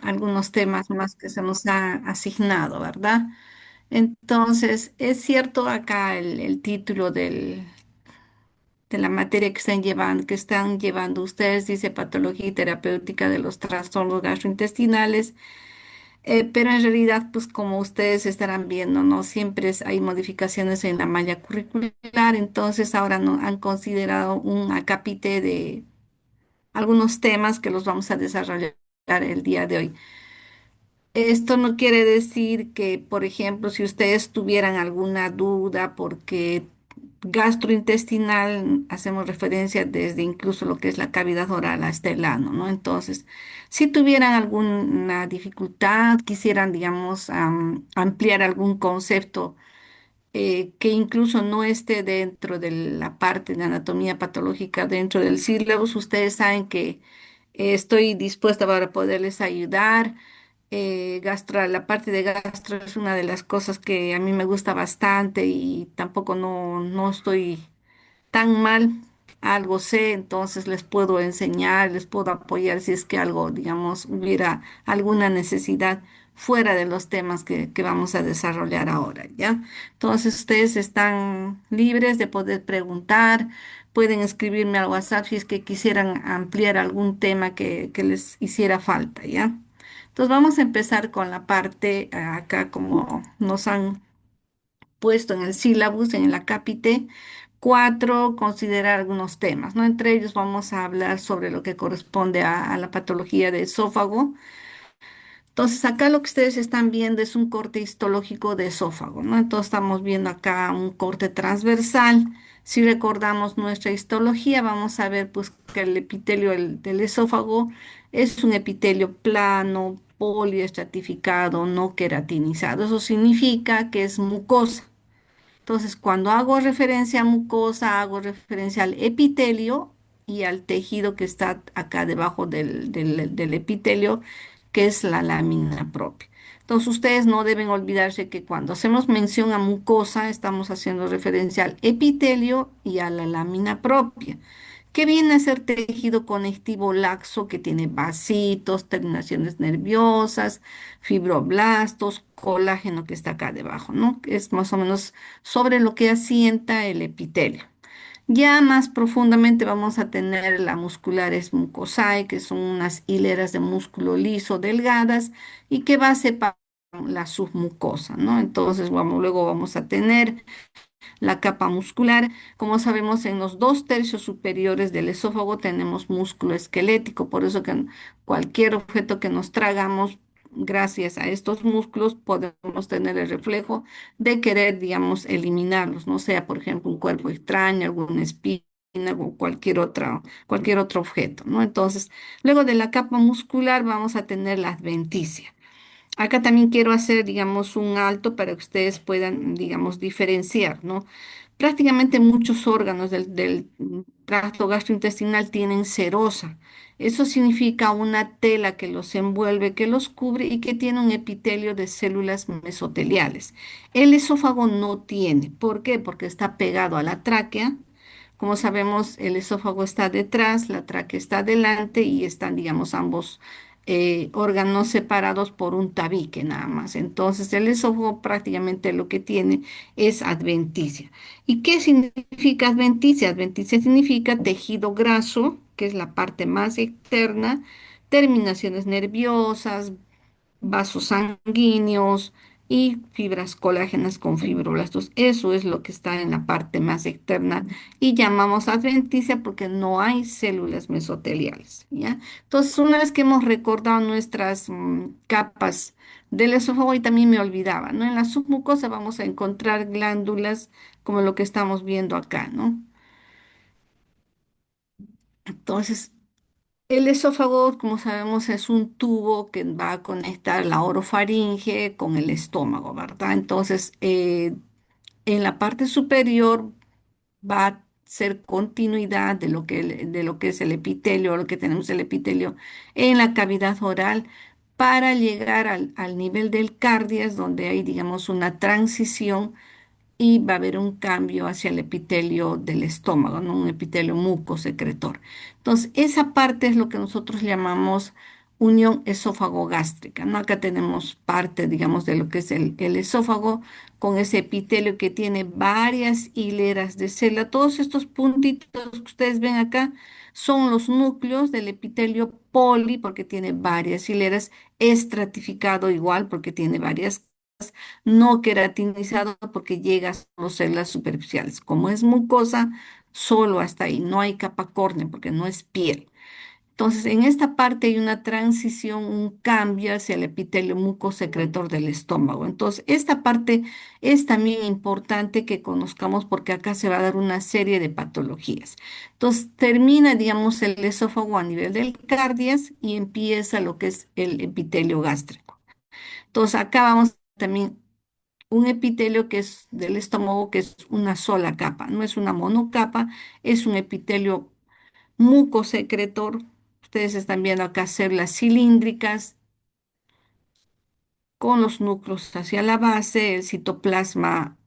algunos temas más que se nos ha asignado, ¿verdad? Entonces, es cierto acá el título de la materia que están llevando ustedes, dice Patología y Terapéutica de los Trastornos Gastrointestinales, pero en realidad, pues como ustedes estarán viendo, no siempre hay modificaciones en la malla curricular, entonces ahora no han considerado un acápite de algunos temas que los vamos a desarrollar el día de hoy. Esto no quiere decir que, por ejemplo, si ustedes tuvieran alguna duda, porque gastrointestinal hacemos referencia desde incluso lo que es la cavidad oral hasta el ano, ¿no? Entonces, si tuvieran alguna dificultad, quisieran, digamos, ampliar algún concepto que incluso no esté dentro de la parte de anatomía patológica dentro del sílabus, ustedes saben que estoy dispuesta para poderles ayudar. La parte de gastro es una de las cosas que a mí me gusta bastante y tampoco no estoy tan mal, algo sé, entonces les puedo enseñar, les puedo apoyar si es que algo, digamos, hubiera alguna necesidad fuera de los temas que vamos a desarrollar ahora, ¿ya? Entonces ustedes están libres de poder preguntar, pueden escribirme al WhatsApp si es que quisieran ampliar algún tema que les hiciera falta, ¿ya? Entonces vamos a empezar con la parte acá como nos han puesto en el sílabus, en el acápite. Cuatro, considerar algunos temas, ¿no? Entre ellos vamos a hablar sobre lo que corresponde a la patología de esófago. Entonces, acá lo que ustedes están viendo es un corte histológico de esófago, ¿no? Entonces, estamos viendo acá un corte transversal. Si recordamos nuestra histología, vamos a ver pues que el epitelio del esófago es un epitelio plano, poliestratificado, no queratinizado. Eso significa que es mucosa. Entonces, cuando hago referencia a mucosa, hago referencia al epitelio y al tejido que está acá debajo del epitelio, que es la lámina propia. Entonces, ustedes no deben olvidarse que cuando hacemos mención a mucosa, estamos haciendo referencia al epitelio y a la lámina propia, que viene a ser tejido conectivo laxo que tiene vasitos, terminaciones nerviosas, fibroblastos, colágeno que está acá debajo, ¿no? Es más o menos sobre lo que asienta el epitelio. Ya más profundamente vamos a tener la musculares mucosae, que son unas hileras de músculo liso delgadas y que va a separar la submucosa, ¿no? Entonces, luego vamos a tener la capa muscular. Como sabemos, en los 2/3 superiores del esófago tenemos músculo esquelético, por eso que cualquier objeto que nos tragamos, gracias a estos músculos, podemos tener el reflejo de querer, digamos, eliminarlos, no sea, por ejemplo, un cuerpo extraño, alguna espina o cualquier otro objeto, ¿no? Entonces, luego de la capa muscular vamos a tener la adventicia. Acá también quiero hacer, digamos, un alto para que ustedes puedan, digamos, diferenciar, ¿no? Prácticamente muchos órganos del tracto gastrointestinal tienen serosa. Eso significa una tela que los envuelve, que los cubre y que tiene un epitelio de células mesoteliales. El esófago no tiene. ¿Por qué? Porque está pegado a la tráquea. Como sabemos, el esófago está detrás, la tráquea está adelante y están, digamos, ambos órganos separados por un tabique nada más. Entonces, el esófago prácticamente lo que tiene es adventicia. ¿Y qué significa adventicia? Adventicia significa tejido graso, que es la parte más externa, terminaciones nerviosas, vasos sanguíneos y fibras colágenas con fibroblastos. Eso es lo que está en la parte más externa y llamamos adventicia porque no hay células mesoteliales, ¿ya? Entonces, una vez que hemos recordado nuestras capas del esófago, y también me olvidaba, ¿no? En la submucosa vamos a encontrar glándulas como lo que estamos viendo acá, ¿no? Entonces, el esófago, como sabemos, es un tubo que va a conectar la orofaringe con el estómago, ¿verdad? Entonces, en la parte superior va a ser continuidad de lo que es el epitelio, lo que tenemos el epitelio en la cavidad oral, para llegar al nivel del cardias, donde hay, digamos, una transición y va a haber un cambio hacia el epitelio del estómago, ¿no? Un epitelio mucosecretor. Entonces, esa parte es lo que nosotros llamamos unión esófago-gástrica, ¿no? Acá tenemos parte, digamos, de lo que es el esófago con ese epitelio que tiene varias hileras de célula. Todos estos puntitos que ustedes ven acá son los núcleos del epitelio poli, porque tiene varias hileras, estratificado igual, porque tiene varias, no queratinizado, porque llega a las células superficiales. Como es mucosa, solo hasta ahí, no hay capa córnea, porque no es piel. Entonces, en esta parte hay una transición, un cambio hacia el epitelio mucosecretor del estómago. Entonces, esta parte es también importante que conozcamos porque acá se va a dar una serie de patologías. Entonces, termina, digamos, el esófago a nivel del cardias y empieza lo que es el epitelio gástrico. Entonces, acá vamos también un epitelio que es del estómago, que es una sola capa, no es una monocapa, es un epitelio mucosecretor. Ustedes están viendo acá células cilíndricas con los núcleos hacia la base, el citoplasma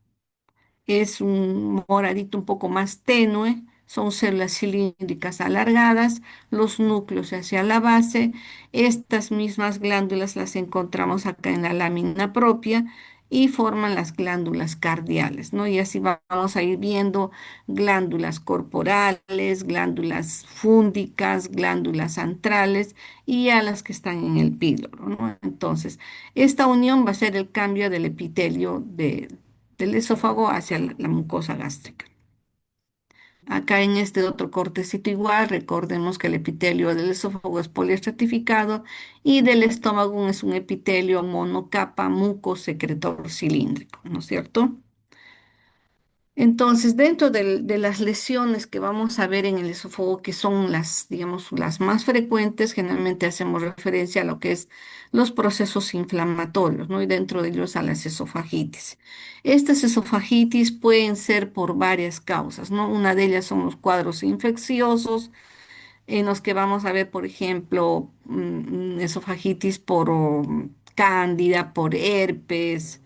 es un moradito un poco más tenue, son células cilíndricas alargadas, los núcleos hacia la base. Estas mismas glándulas las encontramos acá en la lámina propia y forman las glándulas cardiales, ¿no? Y así vamos a ir viendo glándulas corporales, glándulas fúndicas, glándulas antrales y a las que están en el píloro, ¿no? Entonces, esta unión va a ser el cambio del epitelio del esófago hacia la mucosa gástrica. Acá en este otro cortecito igual, recordemos que el epitelio del esófago es poliestratificado y del estómago es un epitelio monocapa mucosecretor cilíndrico, ¿no es cierto? Entonces, dentro de las lesiones que vamos a ver en el esófago, que son las, digamos, las más frecuentes, generalmente hacemos referencia a lo que es los procesos inflamatorios, ¿no? Y dentro de ellos a las esofagitis. Estas esofagitis pueden ser por varias causas, ¿no? Una de ellas son los cuadros infecciosos, en los que vamos a ver, por ejemplo, esofagitis por cándida, por herpes,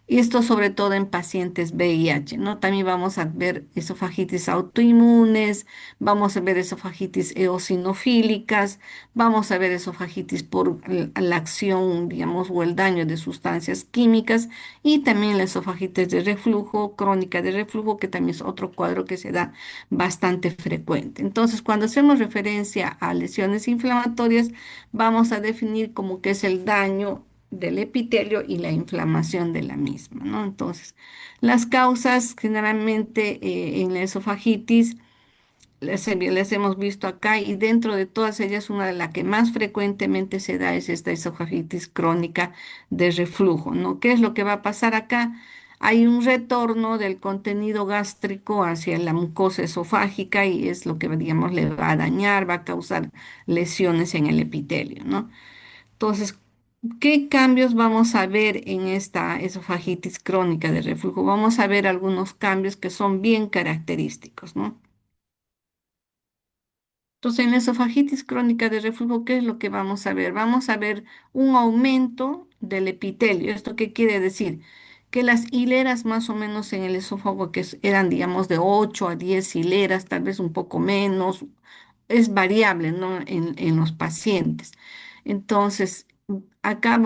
y esto sobre todo en pacientes VIH, ¿no? También vamos a ver esofagitis autoinmunes, vamos a ver esofagitis eosinofílicas, vamos a ver esofagitis por la acción, digamos, o el daño de sustancias químicas y también la esofagitis de reflujo, crónica de reflujo, que también es otro cuadro que se da bastante frecuente. Entonces, cuando hacemos referencia a lesiones inflamatorias, vamos a definir como que es el daño del epitelio y la inflamación de la misma, ¿no? Entonces, las causas generalmente en la esofagitis les hemos visto acá y dentro de todas ellas una de las que más frecuentemente se da es esta esofagitis crónica de reflujo, ¿no? ¿Qué es lo que va a pasar acá? Hay un retorno del contenido gástrico hacia la mucosa esofágica y es lo que, digamos, le va a dañar, va a causar lesiones en el epitelio, ¿no? Entonces, ¿qué cambios vamos a ver en esta esofagitis crónica de reflujo? Vamos a ver algunos cambios que son bien característicos, ¿no? Entonces, en la esofagitis crónica de reflujo, ¿qué es lo que vamos a ver? Vamos a ver un aumento del epitelio. ¿Esto qué quiere decir? Que las hileras más o menos en el esófago, que eran, digamos, de 8 a 10 hileras, tal vez un poco menos, es variable, ¿no? En los pacientes. Entonces, acá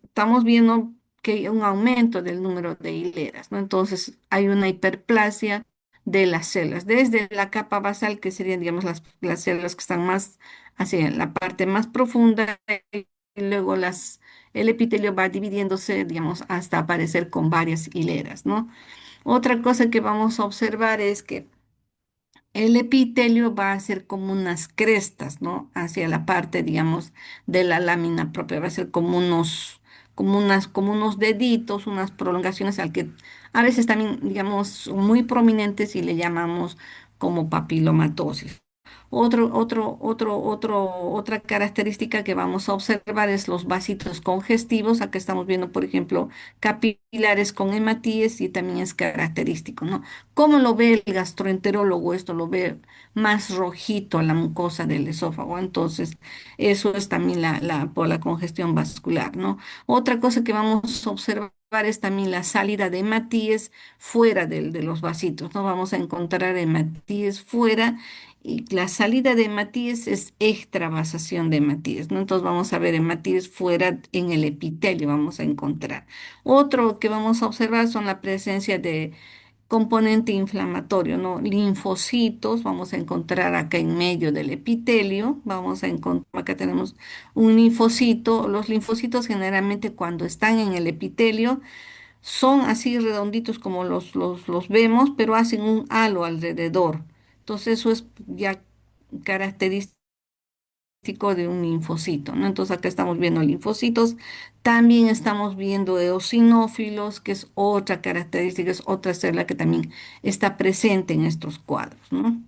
estamos viendo que hay un aumento del número de hileras, ¿no? Entonces hay una hiperplasia de las células, desde la capa basal, que serían, digamos, las células que están más hacia la parte más profunda, y luego el epitelio va dividiéndose, digamos, hasta aparecer con varias hileras, ¿no? Otra cosa que vamos a observar es que el epitelio va a ser como unas crestas, ¿no? Hacia la parte, digamos, de la lámina propia. Va a ser como como unos deditos, unas prolongaciones al que a veces también, digamos, son muy prominentes y le llamamos como papilomatosis. Otra característica que vamos a observar es los vasitos congestivos. Acá estamos viendo, por ejemplo, capilares con hematíes y también es característico, ¿no? ¿Cómo lo ve el gastroenterólogo? Esto lo ve más rojito la mucosa del esófago. Entonces, eso es también por la congestión vascular, ¿no? Otra cosa que vamos a observar es también la salida de hematíes fuera de los vasitos, ¿no? Vamos a encontrar hematíes fuera y la salida de hematíes es extravasación de hematíes, ¿no? Entonces vamos a ver hematíes fuera en el epitelio, vamos a encontrar. Otro que vamos a observar son la presencia de componente inflamatorio, ¿no? Linfocitos, vamos a encontrar acá en medio del epitelio, vamos a encontrar, acá tenemos un linfocito. Los linfocitos generalmente cuando están en el epitelio son así redonditos como los vemos, pero hacen un halo alrededor. Entonces eso es ya característico de un linfocito, ¿no? Entonces acá estamos viendo linfocitos, también estamos viendo eosinófilos, que es otra característica, es otra célula que también está presente en estos cuadros, ¿no?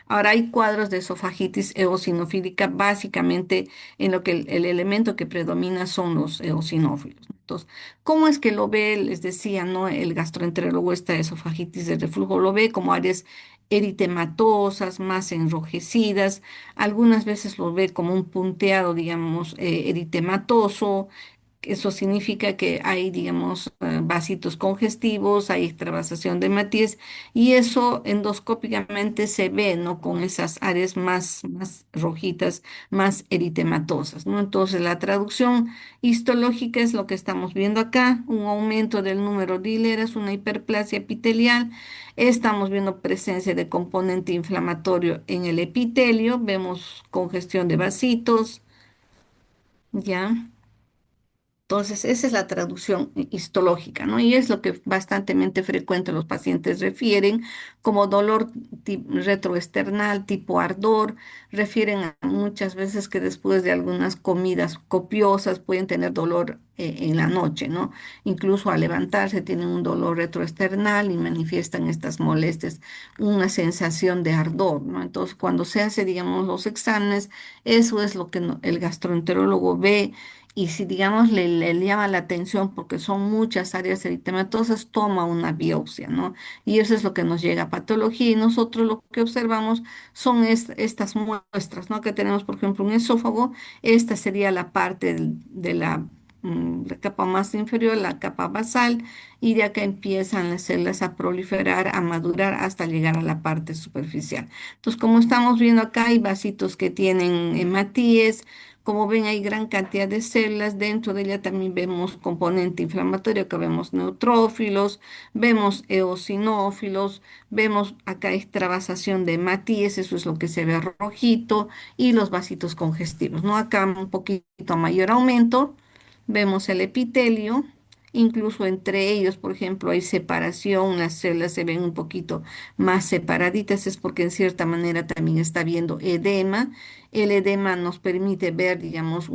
Ahora hay cuadros de esofagitis eosinofílica, básicamente en lo que el elemento que predomina son los eosinófilos. Entonces, ¿cómo es que lo ve? Les decía, ¿no? El gastroenterólogo, esta esofagitis de reflujo lo ve como áreas eritematosas, más enrojecidas. Algunas veces lo ve como un punteado, digamos, eritematoso. Eso significa que hay, digamos, vasitos congestivos, hay extravasación de matías y eso endoscópicamente se ve, ¿no? Con esas áreas más rojitas, más eritematosas, ¿no? Entonces, la traducción histológica es lo que estamos viendo acá, un aumento del número de hileras, una hiperplasia epitelial. Estamos viendo presencia de componente inflamatorio en el epitelio, vemos congestión de vasitos, ¿ya? Entonces, esa es la traducción histológica, ¿no? Y es lo que bastantemente frecuente los pacientes refieren como dolor retroesternal, tipo ardor. Refieren a muchas veces que después de algunas comidas copiosas pueden tener dolor en la noche, ¿no? Incluso al levantarse tienen un dolor retroesternal y manifiestan estas molestias, una sensación de ardor, ¿no? Entonces, cuando se hace, digamos, los exámenes, eso es lo que el gastroenterólogo ve y si, digamos, le llama la atención porque son muchas áreas eritematosas, toma una biopsia, ¿no? Y eso es lo que nos llega a patología. Y nosotros lo que observamos son estas muestras, ¿no? Que tenemos, por ejemplo, un esófago. Esta sería la parte de la capa más inferior, la capa basal, y de acá empiezan las células a proliferar, a madurar hasta llegar a la parte superficial. Entonces, como estamos viendo acá, hay vasitos que tienen hematíes. Como ven, hay gran cantidad de células. Dentro de ella también vemos componente inflamatorio, que vemos neutrófilos, vemos eosinófilos, vemos acá extravasación de hematíes, eso es lo que se ve rojito, y los vasitos congestivos, ¿no? Acá un poquito mayor aumento, vemos el epitelio. Incluso entre ellos, por ejemplo, hay separación, las células se ven un poquito más separaditas, es porque en cierta manera también está habiendo edema. El edema nos permite ver, digamos,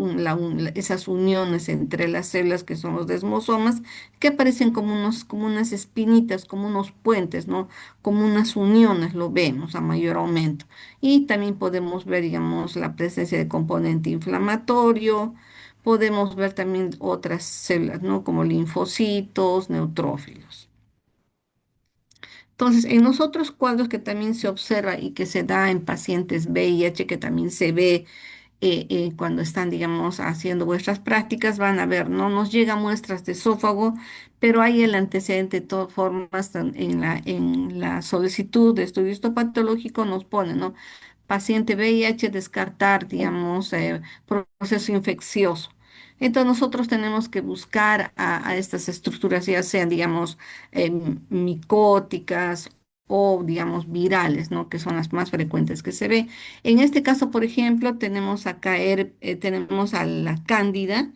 esas uniones entre las células que son los desmosomas, que aparecen como unas espinitas, como unos puentes, ¿no? Como unas uniones, lo vemos a mayor aumento. Y también podemos ver, digamos, la presencia de componente inflamatorio. Podemos ver también otras células, ¿no? Como linfocitos, neutrófilos. Entonces, en los otros cuadros que también se observa y que se da en pacientes VIH, que también se ve cuando están, digamos, haciendo vuestras prácticas, van a ver, no nos llegan muestras de esófago, pero hay el antecedente de todas formas en la solicitud de estudio histopatológico nos pone, ¿no? Paciente VIH, descartar, digamos, proceso infeccioso. Entonces nosotros tenemos que buscar a estas estructuras, ya sean, digamos, micóticas o, digamos, virales, ¿no? Que son las más frecuentes que se ve. En este caso, por ejemplo, tenemos acá, tenemos a la cándida,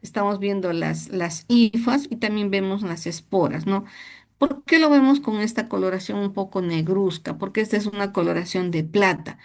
estamos viendo las hifas y también vemos las esporas, ¿no? ¿Por qué lo vemos con esta coloración un poco negruzca? Porque esta es una coloración de plata.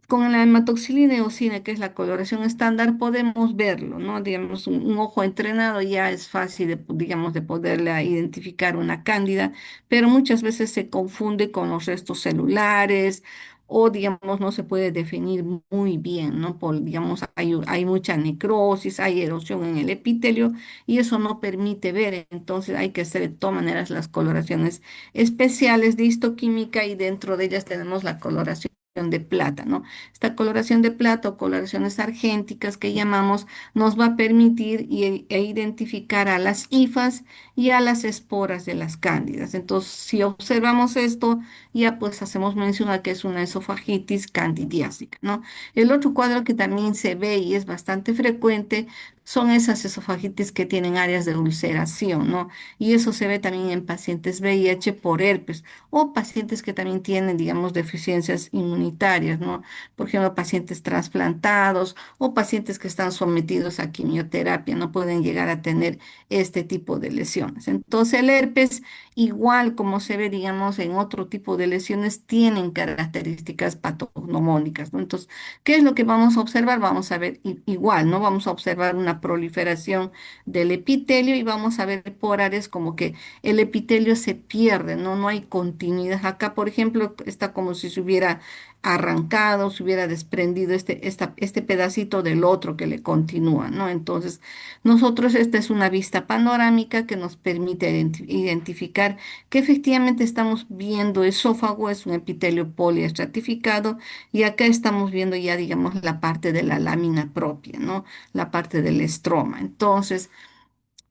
Con la hematoxilina eosina, que es la coloración estándar, podemos verlo, ¿no? Digamos, un ojo entrenado ya es fácil, digamos, de poderle identificar una cándida, pero muchas veces se confunde con los restos celulares o, digamos, no se puede definir muy bien, ¿no? Digamos, hay mucha necrosis, hay erosión en el epitelio y eso no permite ver, entonces hay que hacer de todas maneras las coloraciones especiales de histoquímica y dentro de ellas tenemos la coloración de plata, ¿no? Esta coloración de plata o coloraciones argénticas que llamamos nos va a permitir identificar a las hifas y a las esporas de las cándidas. Entonces, si observamos esto, ya pues hacemos mención a que es una esofagitis candidiásica, ¿no? El otro cuadro que también se ve y es bastante frecuente son esas esofagitis que tienen áreas de ulceración, ¿no? Y eso se ve también en pacientes VIH por herpes o pacientes que también tienen, digamos, deficiencias inmunitarias, ¿no? Por ejemplo, pacientes trasplantados o pacientes que están sometidos a quimioterapia, no pueden llegar a tener este tipo de lesiones. Entonces, el herpes, igual como se ve, digamos, en otro tipo de lesiones, tienen características patognomónicas, ¿no? Entonces, ¿qué es lo que vamos a observar? Vamos a ver igual, ¿no? Vamos a observar una proliferación del epitelio y vamos a ver por áreas como que el epitelio se pierde, ¿no? No hay continuidad. Acá, por ejemplo, está como si se hubiera arrancado, se hubiera desprendido este pedacito del otro que le continúa, ¿no? Entonces, nosotros, esta es una vista panorámica que nos permite identificar que efectivamente estamos viendo esófago, es un epitelio poliestratificado, y acá estamos viendo ya, digamos, la parte de la lámina propia, ¿no? La parte del estroma. Entonces,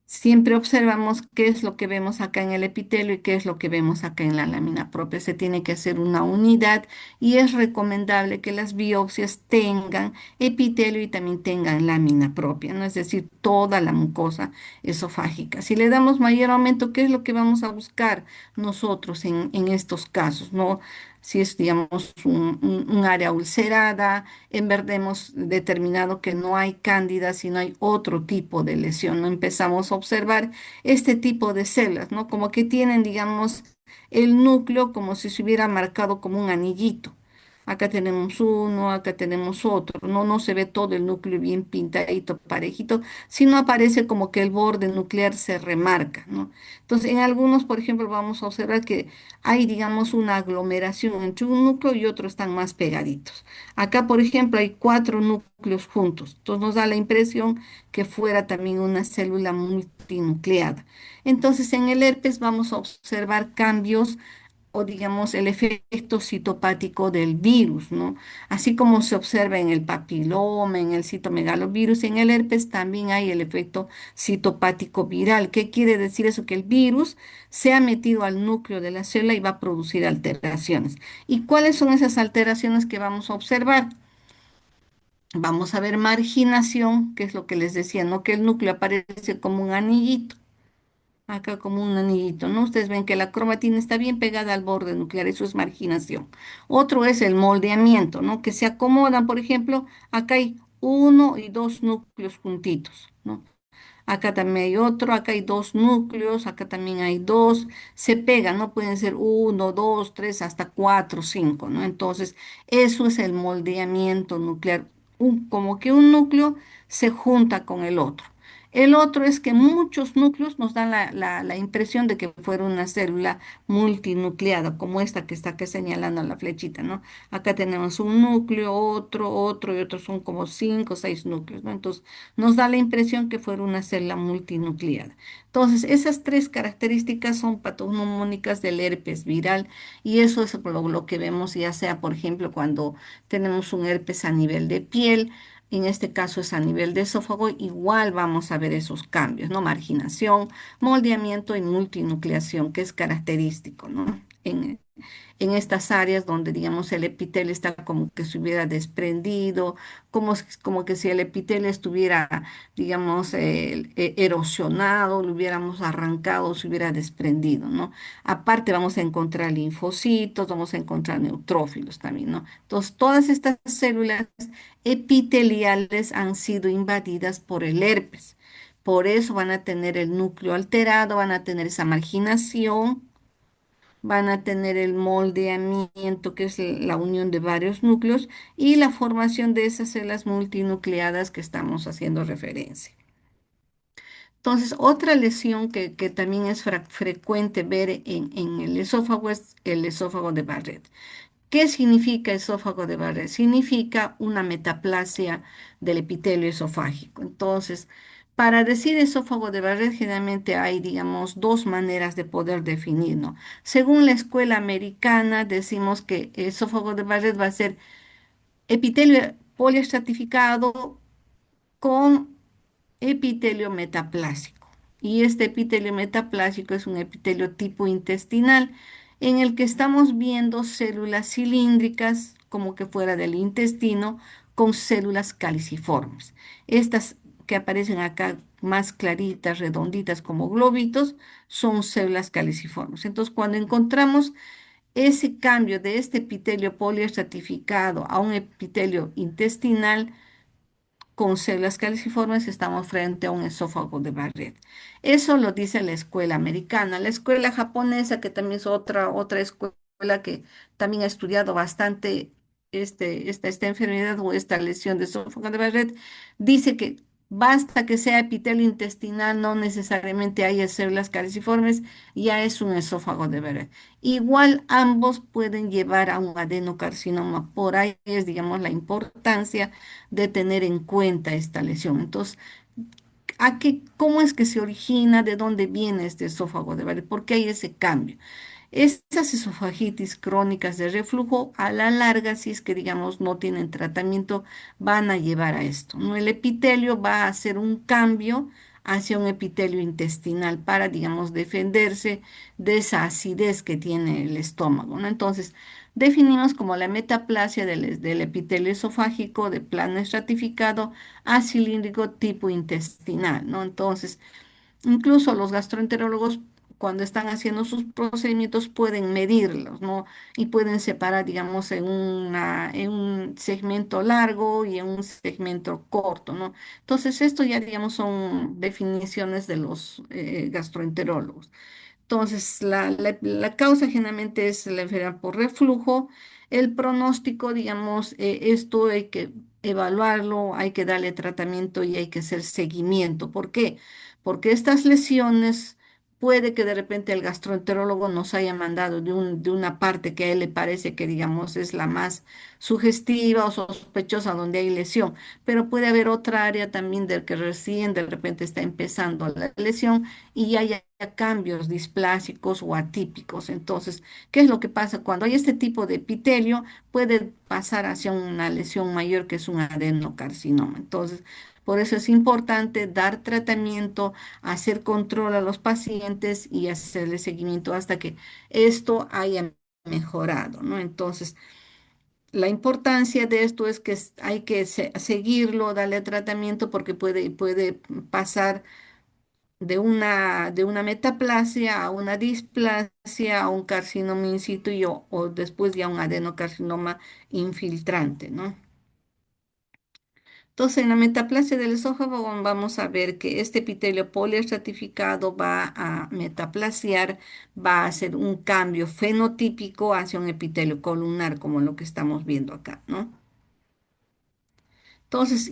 siempre observamos qué es lo que vemos acá en el epitelio y qué es lo que vemos acá en la lámina propia. Se tiene que hacer una unidad y es recomendable que las biopsias tengan epitelio y también tengan lámina propia, ¿no? Es decir, toda la mucosa esofágica. Si le damos mayor aumento, ¿qué es lo que vamos a buscar nosotros en estos casos, ¿no? Si es, digamos, un área ulcerada, en verde hemos determinado que no hay cándida, sino hay otro tipo de lesión, ¿no? Empezamos a observar este tipo de células, ¿no? Como que tienen, digamos, el núcleo como si se hubiera marcado como un anillito. Acá tenemos uno, acá tenemos otro, no, no se ve todo el núcleo bien pintadito, parejito, sino aparece como que el borde nuclear se remarca, ¿no? Entonces, en algunos, por ejemplo, vamos a observar que hay, digamos, una aglomeración entre un núcleo y otro están más pegaditos. Acá, por ejemplo, hay cuatro núcleos juntos. Entonces nos da la impresión que fuera también una célula multinucleada. Entonces, en el herpes vamos a observar cambios o digamos el efecto citopático del virus, ¿no? Así como se observa en el papiloma, en el citomegalovirus, en el herpes también hay el efecto citopático viral. ¿Qué quiere decir eso? Que el virus se ha metido al núcleo de la célula y va a producir alteraciones. ¿Y cuáles son esas alteraciones que vamos a observar? Vamos a ver marginación, que es lo que les decía, ¿no? Que el núcleo aparece como un anillito, acá como un anillito, ¿no? Ustedes ven que la cromatina está bien pegada al borde nuclear, eso es marginación. Otro es el moldeamiento, ¿no? Que se acomodan, por ejemplo, acá hay uno y dos núcleos juntitos, ¿no? Acá también hay otro, acá hay dos núcleos, acá también hay dos, se pegan, ¿no? Pueden ser uno, dos, tres, hasta cuatro, cinco, ¿no? Entonces, eso es el moldeamiento nuclear, como que un núcleo se junta con el otro. El otro es que muchos núcleos nos dan la impresión de que fuera una célula multinucleada, como esta que está aquí señalando la flechita, ¿no? Acá tenemos un núcleo, otro y otros son como cinco o seis núcleos, ¿no? Entonces, nos da la impresión que fuera una célula multinucleada. Entonces, esas tres características son patognomónicas del herpes viral y eso es lo que vemos ya sea, por ejemplo, cuando tenemos un herpes a nivel de piel, en este caso es a nivel de esófago, igual vamos a ver esos cambios, ¿no? Marginación, moldeamiento y multinucleación, que es característico, ¿no? En estas áreas donde, digamos, el epitelio está como que se hubiera desprendido, como que si el epitelio estuviera, digamos, erosionado, lo hubiéramos arrancado, se hubiera desprendido, ¿no? Aparte vamos a encontrar linfocitos, vamos a encontrar neutrófilos también, ¿no? Entonces, todas estas células epiteliales han sido invadidas por el herpes. Por eso van a tener el núcleo alterado, van a tener esa marginación, van a tener el moldeamiento, que es la unión de varios núcleos, y la formación de esas células multinucleadas que estamos haciendo referencia. Entonces, otra lesión que también es frecuente ver en el esófago es el esófago de Barrett. ¿Qué significa esófago de Barrett? Significa una metaplasia del epitelio esofágico. Entonces, Para decir esófago de Barrett, generalmente hay, digamos, dos maneras de poder definir, ¿no? Según la escuela americana, decimos que esófago de Barrett va a ser epitelio poliestratificado con epitelio metaplásico. Y este epitelio metaplásico es un epitelio tipo intestinal en el que estamos viendo células cilíndricas como que fuera del intestino con células caliciformes. Estas que aparecen acá más claritas, redonditas como globitos, son células caliciformes. Entonces, cuando encontramos ese cambio de este epitelio poliestratificado a un epitelio intestinal, con células caliciformes estamos frente a un esófago de Barrett. Eso lo dice la escuela americana. La escuela japonesa, que también es otra escuela que también ha estudiado bastante esta enfermedad o esta lesión de esófago de Barrett, dice que basta que sea epitelio intestinal, no necesariamente haya células caliciformes, ya es un esófago de Barrett. Igual ambos pueden llevar a un adenocarcinoma. Por ahí es, digamos, la importancia de tener en cuenta esta lesión. Entonces, ¿cómo es que se origina? ¿De dónde viene este esófago de Barrett? ¿Por qué hay ese cambio? Estas esofagitis crónicas de reflujo, a la larga, si es que, digamos, no tienen tratamiento, van a llevar a esto, ¿no? El epitelio va a hacer un cambio hacia un epitelio intestinal para, digamos, defenderse de esa acidez que tiene el estómago, ¿no? Entonces, definimos como la metaplasia del epitelio esofágico de plano estratificado acilíndrico tipo intestinal, ¿no? Entonces, incluso los gastroenterólogos, cuando están haciendo sus procedimientos, pueden medirlos, ¿no? Y pueden separar, digamos, en un segmento largo y en un segmento corto, ¿no? Entonces, esto ya, digamos, son definiciones de los gastroenterólogos. Entonces, la causa generalmente es la enfermedad por reflujo. El pronóstico, digamos, esto hay que evaluarlo, hay que darle tratamiento y hay que hacer seguimiento. ¿Por qué? Porque estas lesiones puede que de repente el gastroenterólogo nos haya mandado de una parte que a él le parece que, digamos, es la más sugestiva o sospechosa donde hay lesión, pero puede haber otra área también del que recién de repente está empezando la lesión y haya cambios displásicos o atípicos. Entonces, ¿qué es lo que pasa? Cuando hay este tipo de epitelio, puede pasar hacia una lesión mayor que es un adenocarcinoma. Entonces, por eso es importante dar tratamiento, hacer control a los pacientes y hacerle seguimiento hasta que esto haya mejorado, ¿no? Entonces, la importancia de esto es que hay que seguirlo, darle tratamiento porque puede pasar de una metaplasia a una displasia, a un carcinoma in situ o después ya un adenocarcinoma infiltrante, ¿no? Entonces, en la metaplasia del esófago vamos a ver que este epitelio poliestratificado va a metaplasiar, va a hacer un cambio fenotípico hacia un epitelio columnar, como lo que estamos viendo acá, ¿no? Entonces,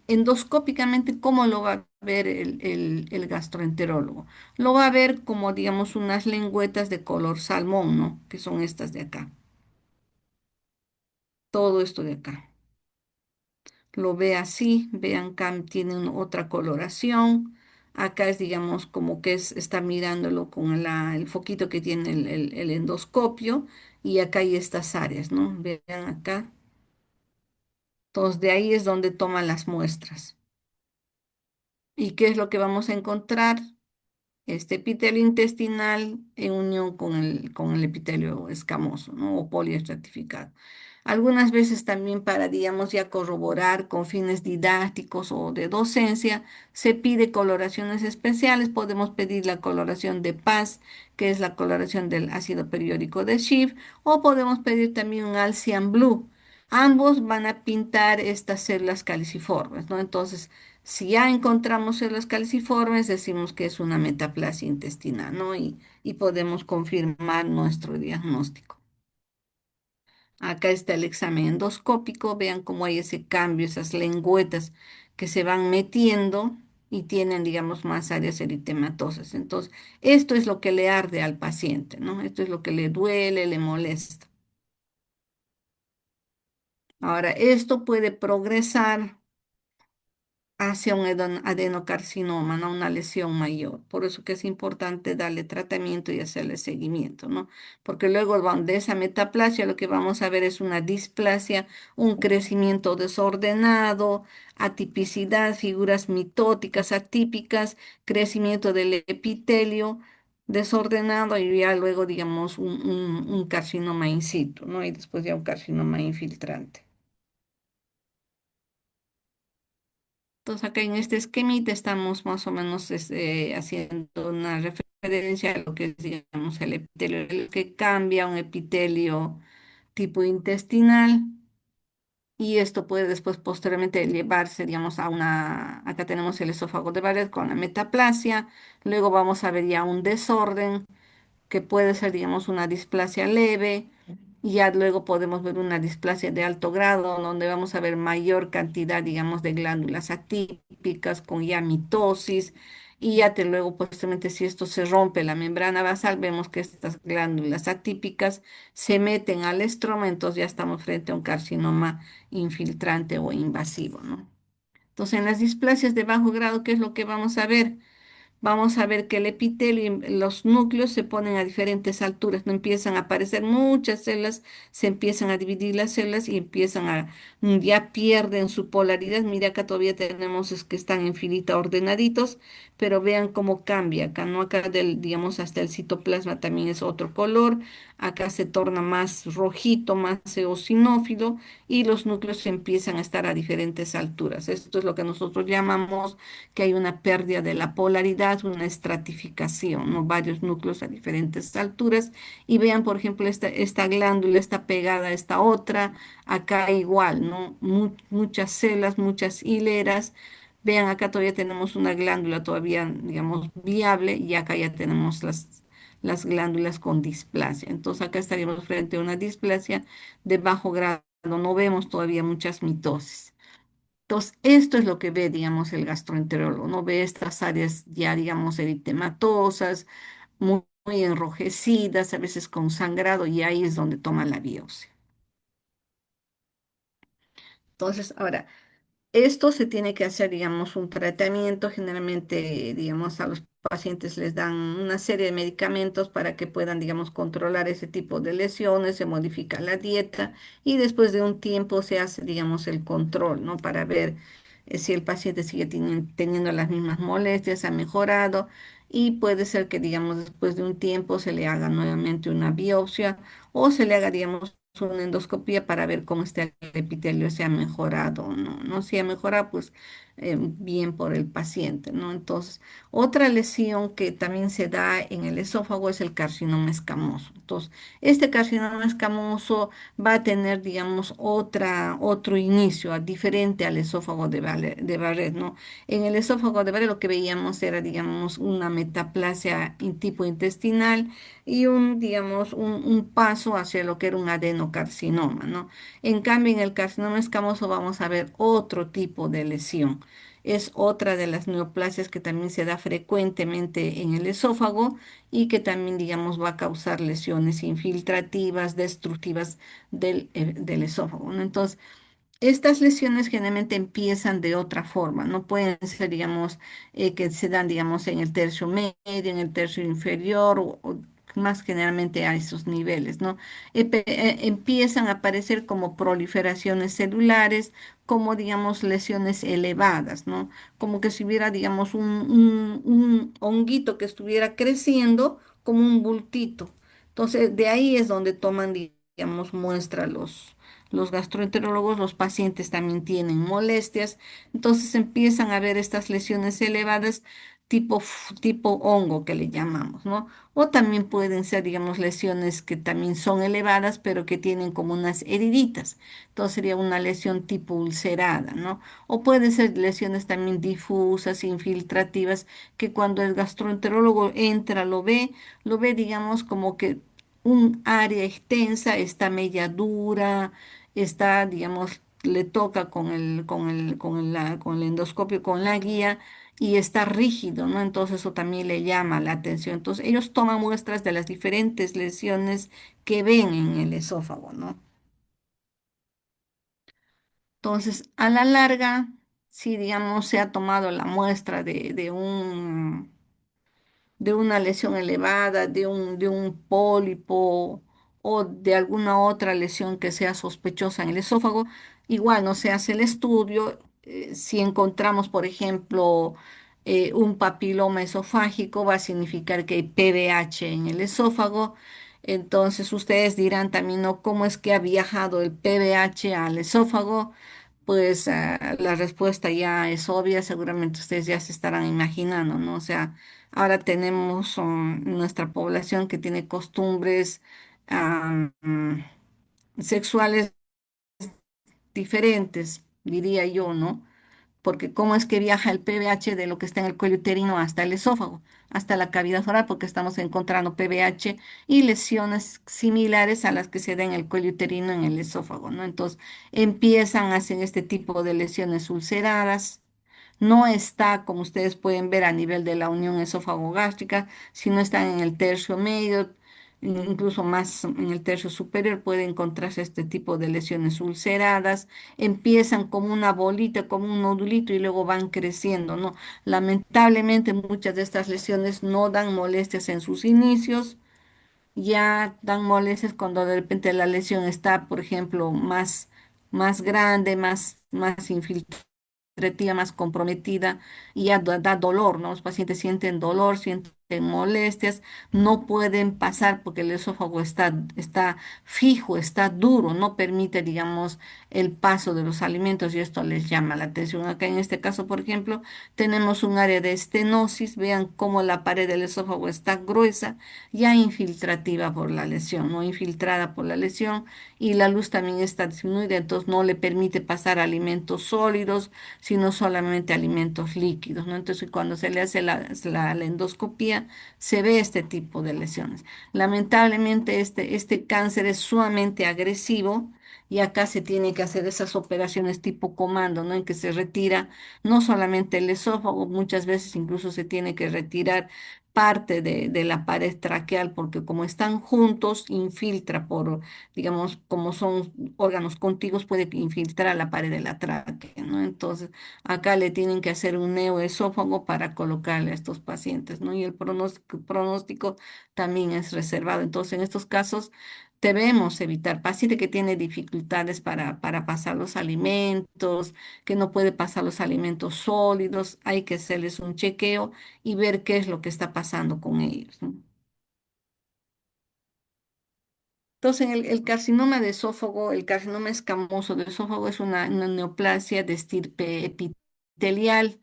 endoscópicamente, ¿cómo lo va a ver el gastroenterólogo? Lo va a ver como, digamos, unas lengüetas de color salmón, ¿no? Que son estas de acá. Todo esto de acá. Lo ve así, vean, tiene otra coloración. Acá es, digamos, como que está mirándolo con el foquito que tiene el endoscopio. Y acá hay estas áreas, ¿no? Vean acá. Entonces, de ahí es donde toman las muestras. ¿Y qué es lo que vamos a encontrar? Este epitelio intestinal en unión con el epitelio escamoso, ¿no? O poliestratificado. Algunas veces también para, digamos, ya corroborar con fines didácticos o de docencia, se pide coloraciones especiales. Podemos pedir la coloración de Paz, que es la coloración del ácido periódico de Schiff, o podemos pedir también un Alcian Blue. Ambos van a pintar estas células caliciformes, ¿no? Entonces, si ya encontramos células caliciformes, decimos que es una metaplasia intestinal, ¿no? Y podemos confirmar nuestro diagnóstico. Acá está el examen endoscópico, vean cómo hay ese cambio, esas lengüetas que se van metiendo y tienen, digamos, más áreas eritematosas. Entonces, esto es lo que le arde al paciente, ¿no? Esto es lo que le duele, le molesta. Ahora, esto puede progresar hacia un adenocarcinoma, ¿no? Una lesión mayor. Por eso que es importante darle tratamiento y hacerle seguimiento, ¿no? Porque luego de esa metaplasia lo que vamos a ver es una displasia, un crecimiento desordenado, atipicidad, figuras mitóticas atípicas, crecimiento del epitelio desordenado y ya luego, digamos, un carcinoma in situ, ¿no? Y después ya un carcinoma infiltrante. Entonces acá en este esquemita estamos más o menos haciendo una referencia a lo que es, digamos, el epitelio, el que cambia un epitelio tipo intestinal y esto puede después posteriormente llevarse, digamos, a una, acá tenemos el esófago de Barrett con la metaplasia, luego vamos a ver ya un desorden que puede ser, digamos, una displasia leve, y ya luego podemos ver una displasia de alto grado, donde vamos a ver mayor cantidad, digamos, de glándulas atípicas con ya mitosis, y ya luego, posteriormente, si esto se rompe la membrana basal, vemos que estas glándulas atípicas se meten al estroma, entonces ya estamos frente a un carcinoma infiltrante o invasivo, ¿no? Entonces, en las displasias de bajo grado, ¿qué es lo que vamos a ver? Vamos a ver que el epitelio y los núcleos se ponen a diferentes alturas, no empiezan a aparecer muchas células, se empiezan a dividir las células y empiezan a, ya pierden su polaridad. Mira, acá todavía tenemos es que están en filita ordenaditos, pero vean cómo cambia. Acá no, acá del, digamos, hasta el citoplasma también es otro color, acá se torna más rojito, más eosinófilo y los núcleos empiezan a estar a diferentes alturas. Esto es lo que nosotros llamamos que hay una pérdida de la polaridad, una estratificación, ¿no? Varios núcleos a diferentes alturas. Y vean, por ejemplo, esta glándula está pegada a esta otra, acá igual, ¿no? Muchas celas, muchas hileras. Vean, acá todavía tenemos una glándula todavía, digamos, viable y acá ya tenemos las glándulas con displasia. Entonces acá estaríamos frente a una displasia de bajo grado. No vemos todavía muchas mitosis. Entonces, esto es lo que ve, digamos, el gastroenterólogo, ¿no? Ve estas áreas ya, digamos, eritematosas, muy enrojecidas, a veces con sangrado, y ahí es donde toma la biopsia. Entonces, ahora, esto se tiene que hacer, digamos, un tratamiento. Generalmente, digamos, a los pacientes les dan una serie de medicamentos para que puedan, digamos, controlar ese tipo de lesiones, se modifica la dieta y después de un tiempo se hace, digamos, el control, ¿no? Para ver si el paciente sigue teniendo las mismas molestias, ha mejorado y puede ser que, digamos, después de un tiempo se le haga nuevamente una biopsia o se le haga, digamos, una endoscopía para ver cómo está el epitelio, si ha mejorado o no, ¿no? Si ha mejorado, pues bien por el paciente, ¿no? Entonces, otra lesión que también se da en el esófago es el carcinoma escamoso. Entonces, este carcinoma escamoso va a tener, digamos, otro inicio, diferente al esófago de Barrett, ¿no? En el esófago de Barrett lo que veíamos era, digamos, una metaplasia tipo intestinal y digamos, un paso hacia lo que era un adenocarcinoma, ¿no? En cambio, en el carcinoma escamoso vamos a ver otro tipo de lesión. Es otra de las neoplasias que también se da frecuentemente en el esófago y que también, digamos, va a causar lesiones infiltrativas, destructivas del esófago, ¿no? Entonces, estas lesiones generalmente empiezan de otra forma, no pueden ser, digamos, que se dan, digamos, en el tercio medio, en el tercio inferior o más generalmente a esos niveles, ¿no? Empiezan a aparecer como proliferaciones celulares, como, digamos, lesiones elevadas, ¿no? Como que si hubiera, digamos, un honguito que estuviera creciendo como un bultito. Entonces, de ahí es donde toman, digamos, muestra los gastroenterólogos, los pacientes también tienen molestias, entonces empiezan a ver estas lesiones elevadas tipo hongo que le llamamos, ¿no? O también pueden ser, digamos, lesiones que también son elevadas, pero que tienen como unas heriditas. Entonces sería una lesión tipo ulcerada, ¿no? O pueden ser lesiones también difusas, infiltrativas, que cuando el gastroenterólogo entra, lo ve, digamos, como que un área extensa, está media dura, está, digamos, le toca con el endoscopio, con la guía, y está rígido, ¿no? Entonces eso también le llama la atención. Entonces ellos toman muestras de las diferentes lesiones que ven en el esófago, ¿no? Entonces, a la larga, si digamos se ha tomado la muestra de una lesión elevada, de un pólipo o de alguna otra lesión que sea sospechosa en el esófago, igual no se hace el estudio. Si encontramos, por ejemplo, un papiloma esofágico, va a significar que hay PDH en el esófago. Entonces ustedes dirán también, ¿no? ¿Cómo es que ha viajado el PDH al esófago? Pues la respuesta ya es obvia, seguramente ustedes ya se estarán imaginando, ¿no? O sea, ahora tenemos nuestra población que tiene costumbres sexuales diferentes, diría yo, ¿no? Porque cómo es que viaja el PBH de lo que está en el cuello uterino hasta el esófago, hasta la cavidad oral, porque estamos encontrando PBH y lesiones similares a las que se dan en el cuello uterino en el esófago, ¿no? Entonces empiezan, hacen este tipo de lesiones ulceradas. No está, como ustedes pueden ver, a nivel de la unión esófago-gástrica, sino están en el tercio medio, incluso más en el tercio superior puede encontrarse este tipo de lesiones ulceradas. Empiezan como una bolita, como un nodulito y luego van creciendo, ¿no? Lamentablemente muchas de estas lesiones no dan molestias en sus inicios, ya dan molestias cuando de repente la lesión está, por ejemplo, más grande, más infiltrada más comprometida y ya da dolor, ¿no? Los pacientes sienten dolor, sienten molestias, no pueden pasar porque el esófago está fijo, está duro, no permite, digamos, el paso de los alimentos y esto les llama la atención. Acá en este caso, por ejemplo, tenemos un área de estenosis, vean cómo la pared del esófago está gruesa, ya infiltrativa por la lesión, ¿no? Infiltrada por la lesión y la luz también está disminuida, entonces no le permite pasar alimentos sólidos sino solamente alimentos líquidos, ¿no? Entonces, cuando se le hace la endoscopía, se ve este tipo de lesiones. Lamentablemente, este cáncer es sumamente agresivo y acá se tiene que hacer esas operaciones tipo comando, ¿no? En que se retira no solamente el esófago, muchas veces incluso se tiene que retirar parte de la pared traqueal porque como están juntos, infiltra por, digamos, como son órganos contiguos, puede infiltrar la pared de la tráquea, ¿no? Entonces, acá le tienen que hacer un neoesófago para colocarle a estos pacientes, ¿no? Y el pronóstico también es reservado. Entonces, en estos casos debemos evitar paciente que tiene dificultades para pasar los alimentos, que no puede pasar los alimentos sólidos, hay que hacerles un chequeo y ver qué es lo que está pasando con ellos, ¿no? Entonces, el carcinoma de esófago, el carcinoma escamoso del esófago es una neoplasia de estirpe epitelial,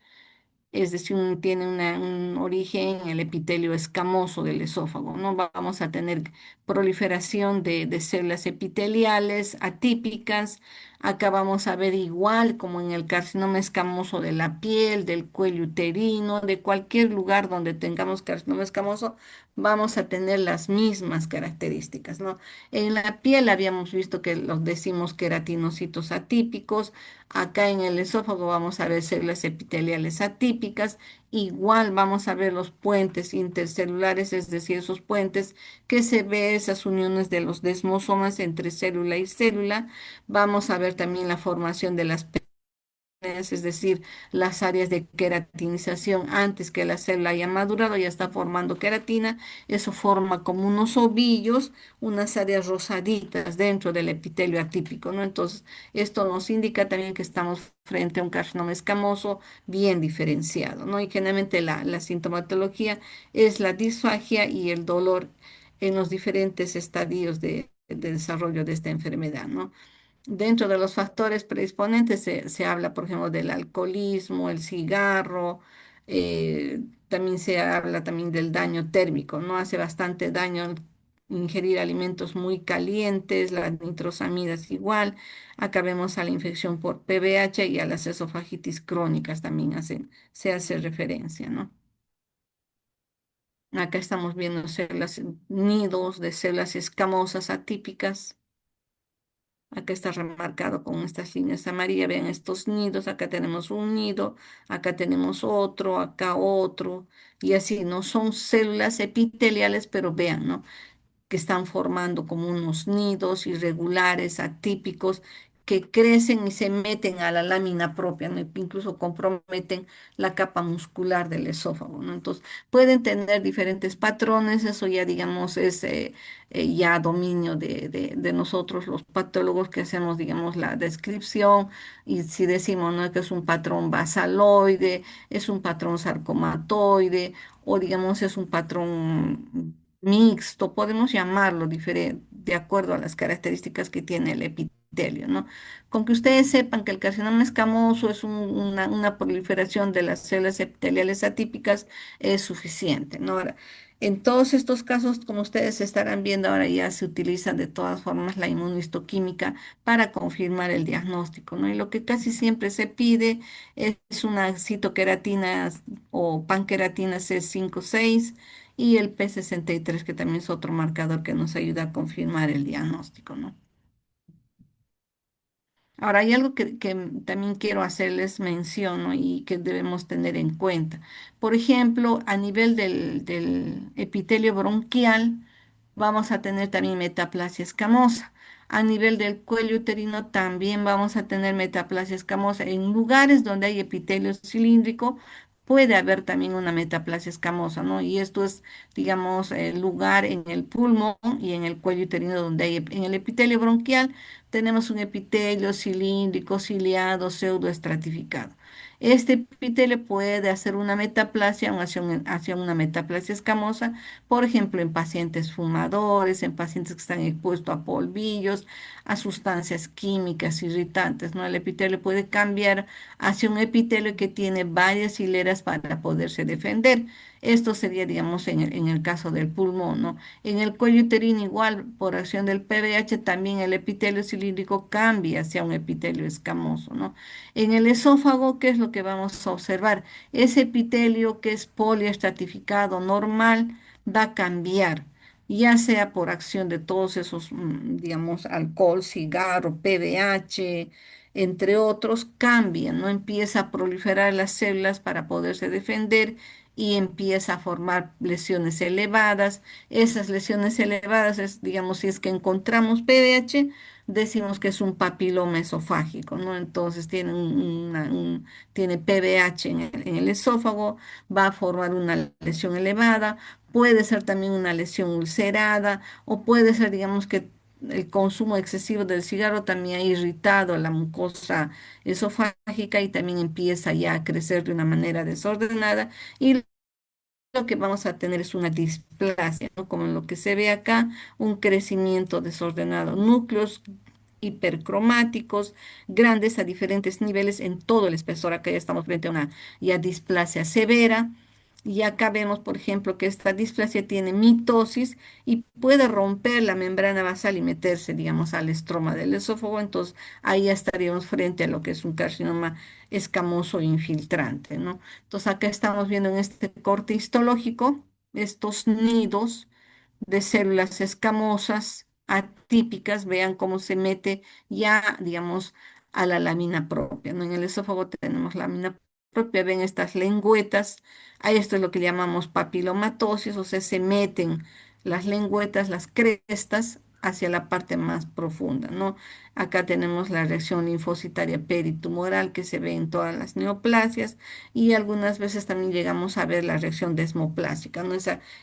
es decir, tiene un origen en el epitelio escamoso del esófago, ¿no? Vamos a tener proliferación de células epiteliales atípicas. Acá vamos a ver igual como en el carcinoma escamoso de la piel, del cuello uterino, de cualquier lugar donde tengamos carcinoma escamoso, vamos a tener las mismas características, ¿no? En la piel habíamos visto que los decimos queratinocitos atípicos. Acá en el esófago vamos a ver células epiteliales atípicas. Igual vamos a ver los puentes intercelulares, es decir, esos puentes que se ve esas uniones de los desmosomas entre célula y célula. Vamos a ver también la formación de las es decir, las áreas de queratinización antes que la célula haya madurado, ya está formando queratina, eso forma como unos ovillos, unas áreas rosaditas dentro del epitelio atípico, ¿no? Entonces, esto nos indica también que estamos frente a un carcinoma escamoso bien diferenciado, ¿no? Y generalmente la sintomatología es la disfagia y el dolor en los diferentes estadios de desarrollo de esta enfermedad, ¿no? Dentro de los factores predisponentes se habla, por ejemplo, del alcoholismo, el cigarro, también se habla también del daño térmico, ¿no? Hace bastante daño ingerir alimentos muy calientes, las nitrosamidas igual. Acá vemos a la infección por PBH y a las esofagitis crónicas también se hace referencia, ¿no? Acá estamos viendo células, nidos de células escamosas atípicas. Acá está remarcado con estas líneas amarillas. Vean estos nidos. Acá tenemos un nido, acá tenemos otro, acá otro. Y así, ¿no? Son células epiteliales, pero vean, ¿no? Que están formando como unos nidos irregulares, atípicos, que crecen y se meten a la lámina propia, ¿no? Incluso comprometen la capa muscular del esófago, ¿no? Entonces, pueden tener diferentes patrones, eso ya digamos es ya dominio de nosotros los patólogos que hacemos, digamos, la descripción y si decimos, ¿no? que es un patrón basaloide, es un patrón sarcomatoide o digamos es un patrón mixto, podemos llamarlo diferente de acuerdo a las características que tiene el epitelio, ¿no? Con que ustedes sepan que el carcinoma escamoso es una proliferación de las células epiteliales atípicas es suficiente, ¿no? Ahora, en todos estos casos, como ustedes estarán viendo ahora, ya se utiliza de todas formas la inmunistoquímica para confirmar el diagnóstico, ¿no? Y lo que casi siempre se pide es una citoqueratina o panqueratina C5-6 y el P63, que también es otro marcador que nos ayuda a confirmar el diagnóstico, ¿no? Ahora, hay algo que también quiero hacerles mención, ¿no? y que debemos tener en cuenta. Por ejemplo, a nivel del epitelio bronquial, vamos a tener también metaplasia escamosa. A nivel del cuello uterino también vamos a tener metaplasia escamosa. En lugares donde hay epitelio cilíndrico, puede haber también una metaplasia escamosa, ¿no? Y esto es, digamos, el lugar en el pulmón y en el cuello uterino donde hay, en el epitelio bronquial tenemos un epitelio cilíndrico, ciliado, pseudoestratificado. Este epitelio puede hacer una metaplasia hacia una metaplasia escamosa, por ejemplo, en pacientes fumadores, en pacientes que están expuestos a polvillos, a sustancias químicas irritantes, ¿no? El epitelio puede cambiar hacia un epitelio que tiene varias hileras para poderse defender. Esto sería, digamos, en el caso del pulmón, ¿no? En el cuello uterino, igual, por acción del PBH, también el epitelio cilíndrico cambia hacia un epitelio escamoso, ¿no? En el esófago, ¿qué es lo que vamos a observar? Ese epitelio que es poliestratificado normal va a cambiar, ya sea por acción de todos esos, digamos, alcohol, cigarro, PBH, entre otros, cambian, ¿no? Empieza a proliferar las células para poderse defender y empieza a formar lesiones elevadas. Esas lesiones elevadas es, digamos, si es que encontramos PDH, decimos que es un papiloma esofágico, ¿no? Entonces tiene, tiene PBH en el esófago, va a formar una lesión elevada, puede ser también una lesión ulcerada o puede ser, digamos, que el consumo excesivo del cigarro también ha irritado la mucosa esofágica y también empieza ya a crecer de una manera desordenada y lo que vamos a tener es una displasia, ¿no? Como en lo que se ve acá, un crecimiento desordenado, núcleos hipercromáticos, grandes a diferentes niveles en todo el espesor. Acá ya estamos frente a una ya displasia severa. Y acá vemos, por ejemplo, que esta displasia tiene mitosis y puede romper la membrana basal y meterse, digamos, al estroma del esófago. Entonces, ahí ya estaríamos frente a lo que es un carcinoma escamoso infiltrante, ¿no? Entonces acá estamos viendo en este corte histológico estos nidos de células escamosas atípicas, vean cómo se mete ya, digamos, a la lámina propia, ¿no? En el esófago tenemos lámina propia, ven estas lengüetas, a esto es lo que llamamos papilomatosis, o sea, se meten las lengüetas, las crestas hacia la parte más profunda, ¿no? Acá tenemos la reacción linfocitaria peritumoral que se ve en todas las neoplasias y algunas veces también llegamos a ver la reacción desmoplásica, ¿no?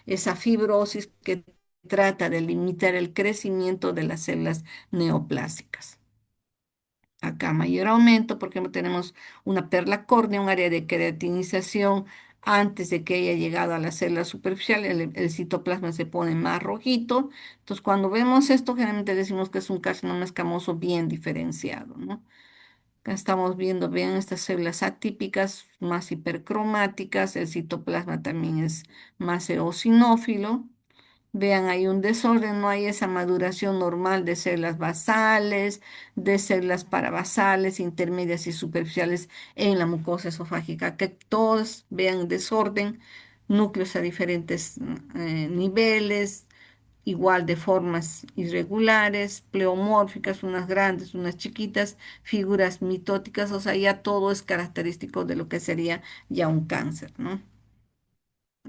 Esa fibrosis que trata de limitar el crecimiento de las células neoplásicas. Acá mayor aumento, por ejemplo, tenemos una perla córnea, un área de queratinización antes de que haya llegado a la célula superficial, el citoplasma se pone más rojito. Entonces, cuando vemos esto, generalmente decimos que es un carcinoma escamoso bien diferenciado, ¿no? Acá estamos viendo, vean estas células atípicas, más hipercromáticas, el citoplasma también es más eosinófilo. Vean, hay un desorden, no hay esa maduración normal de células basales, de células parabasales, intermedias y superficiales en la mucosa esofágica, que todos vean desorden, núcleos a diferentes niveles, igual de formas irregulares, pleomórficas, unas grandes, unas chiquitas, figuras mitóticas, o sea, ya todo es característico de lo que sería ya un cáncer, ¿no?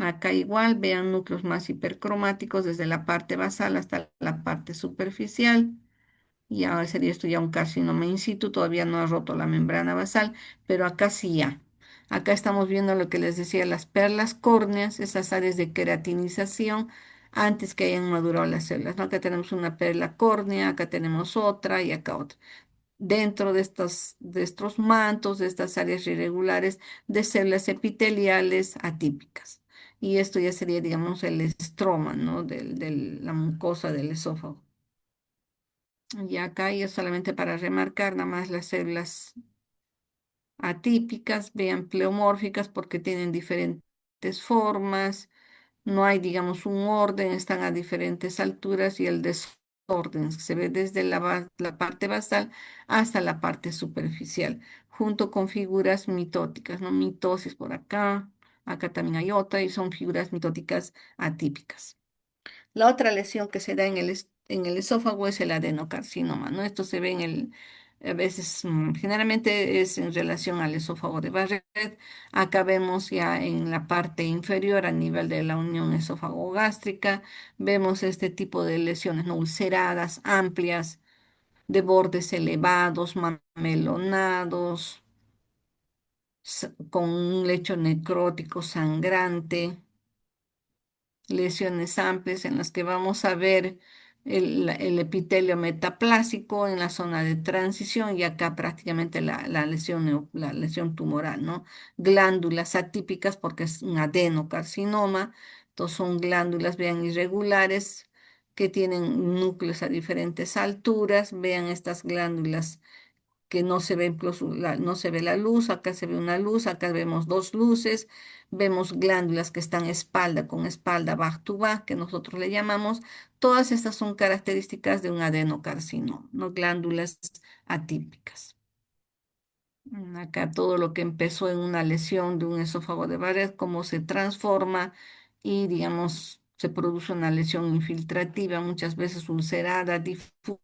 Acá igual vean núcleos más hipercromáticos desde la parte basal hasta la parte superficial. Y ahora sería esto ya un carcinoma in situ, todavía no ha roto la membrana basal, pero acá sí ya. Acá estamos viendo lo que les decía, las perlas córneas, esas áreas de queratinización antes que hayan madurado las células, ¿no? Acá tenemos una perla córnea, acá tenemos otra y acá otra. Dentro de estos mantos, de estas áreas irregulares de células epiteliales atípicas. Y esto ya sería, digamos, el estroma, ¿no? De la mucosa del esófago. Y acá ya solamente para remarcar nada más las células atípicas, vean pleomórficas porque tienen diferentes formas, no hay, digamos, un orden, están a diferentes alturas y el desorden se ve desde la parte basal hasta la parte superficial, junto con figuras mitóticas, ¿no? Mitosis por acá, acá también hay otra y son figuras mitóticas atípicas. La otra lesión que se da en el esófago es el adenocarcinoma, ¿no? Esto se ve a veces, generalmente es en relación al esófago de Barrett. Acá vemos ya en la parte inferior, a nivel de la unión esófago-gástrica, vemos este tipo de lesiones, ¿no? Ulceradas, amplias, de bordes elevados, mamelonados, con un lecho necrótico sangrante, lesiones amplias en las que vamos a ver el epitelio metaplásico en la zona de transición y acá prácticamente la lesión, la lesión tumoral, ¿no? Glándulas atípicas porque es un adenocarcinoma, entonces son glándulas, vean, irregulares que tienen núcleos a diferentes alturas, vean estas glándulas que no se ve incluso no se ve la luz, acá se ve una luz, acá vemos dos luces, vemos glándulas que están espalda con espalda, back to back, que nosotros le llamamos. Todas estas son características de un adenocarcinoma, no glándulas atípicas. Acá todo lo que empezó en una lesión de un esófago de Barrett, cómo se transforma y, digamos, se produce una lesión infiltrativa, muchas veces ulcerada, difusa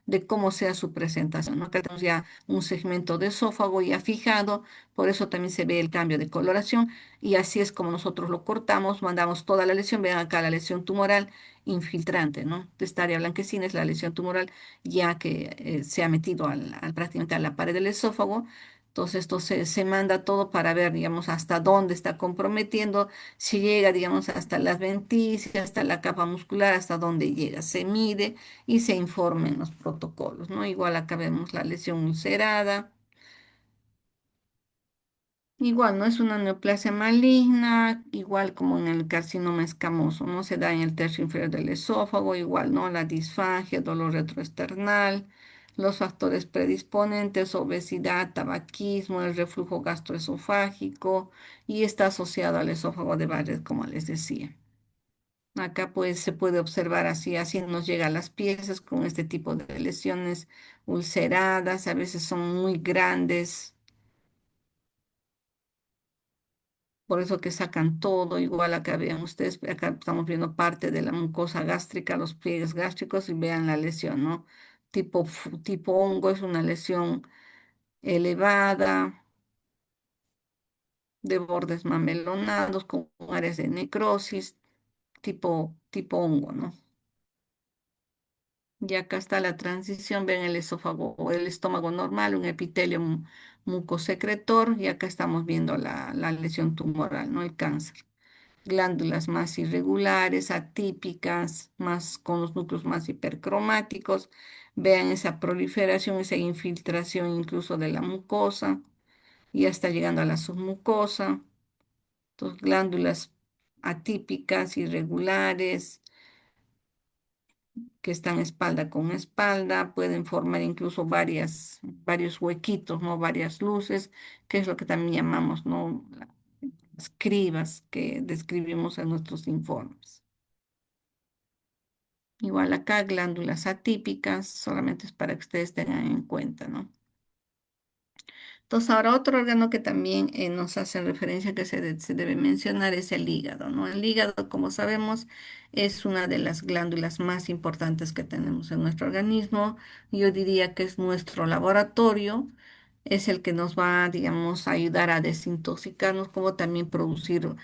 de cómo sea su presentación, ¿no? Acá tenemos ya un segmento de esófago ya fijado, por eso también se ve el cambio de coloración y así es como nosotros lo cortamos, mandamos toda la lesión, vean acá la lesión tumoral infiltrante, ¿no? De esta área blanquecina es la lesión tumoral ya que se ha metido prácticamente a la pared del esófago. Entonces esto se manda todo para ver, digamos, hasta dónde está comprometiendo, si llega, digamos, hasta las adventicia, hasta la capa muscular, hasta dónde llega. Se mide y se informen los protocolos, ¿no? Igual acá vemos la lesión ulcerada. Igual no es una neoplasia maligna, igual como en el carcinoma escamoso, ¿no? Se da en el tercio inferior del esófago, igual, ¿no? La disfagia, dolor retroesternal, los factores predisponentes, obesidad, tabaquismo, el reflujo gastroesofágico y está asociado al esófago de Barrett, como les decía. Acá pues se puede observar así nos llegan las piezas con este tipo de lesiones ulceradas, a veces son muy grandes, por eso que sacan todo, igual acá vean ustedes, acá estamos viendo parte de la mucosa gástrica, los pliegues gástricos y vean la lesión, ¿no? Tipo hongo es una lesión elevada, de bordes mamelonados, con áreas de necrosis, tipo hongo, ¿no? Y acá está la transición, ven el esófago o el estómago normal, un epitelio mucosecretor, y acá estamos viendo la lesión tumoral, ¿no? El cáncer. Glándulas más irregulares, atípicas, más con los núcleos más hipercromáticos. Vean esa proliferación, esa infiltración incluso de la mucosa, y ya está llegando a la submucosa. Entonces, glándulas atípicas, irregulares que están espalda con espalda, pueden formar incluso varios huequitos, ¿no? Varias luces, que es lo que también llamamos, ¿no? Las cribas que describimos en nuestros informes. Igual acá, glándulas atípicas, solamente es para que ustedes tengan en cuenta, ¿no? Entonces, ahora otro órgano que también nos hacen referencia que se debe mencionar es el hígado, ¿no? El hígado, como sabemos, es una de las glándulas más importantes que tenemos en nuestro organismo. Yo diría que es nuestro laboratorio, es el que nos va, digamos, a ayudar a desintoxicarnos, como también producir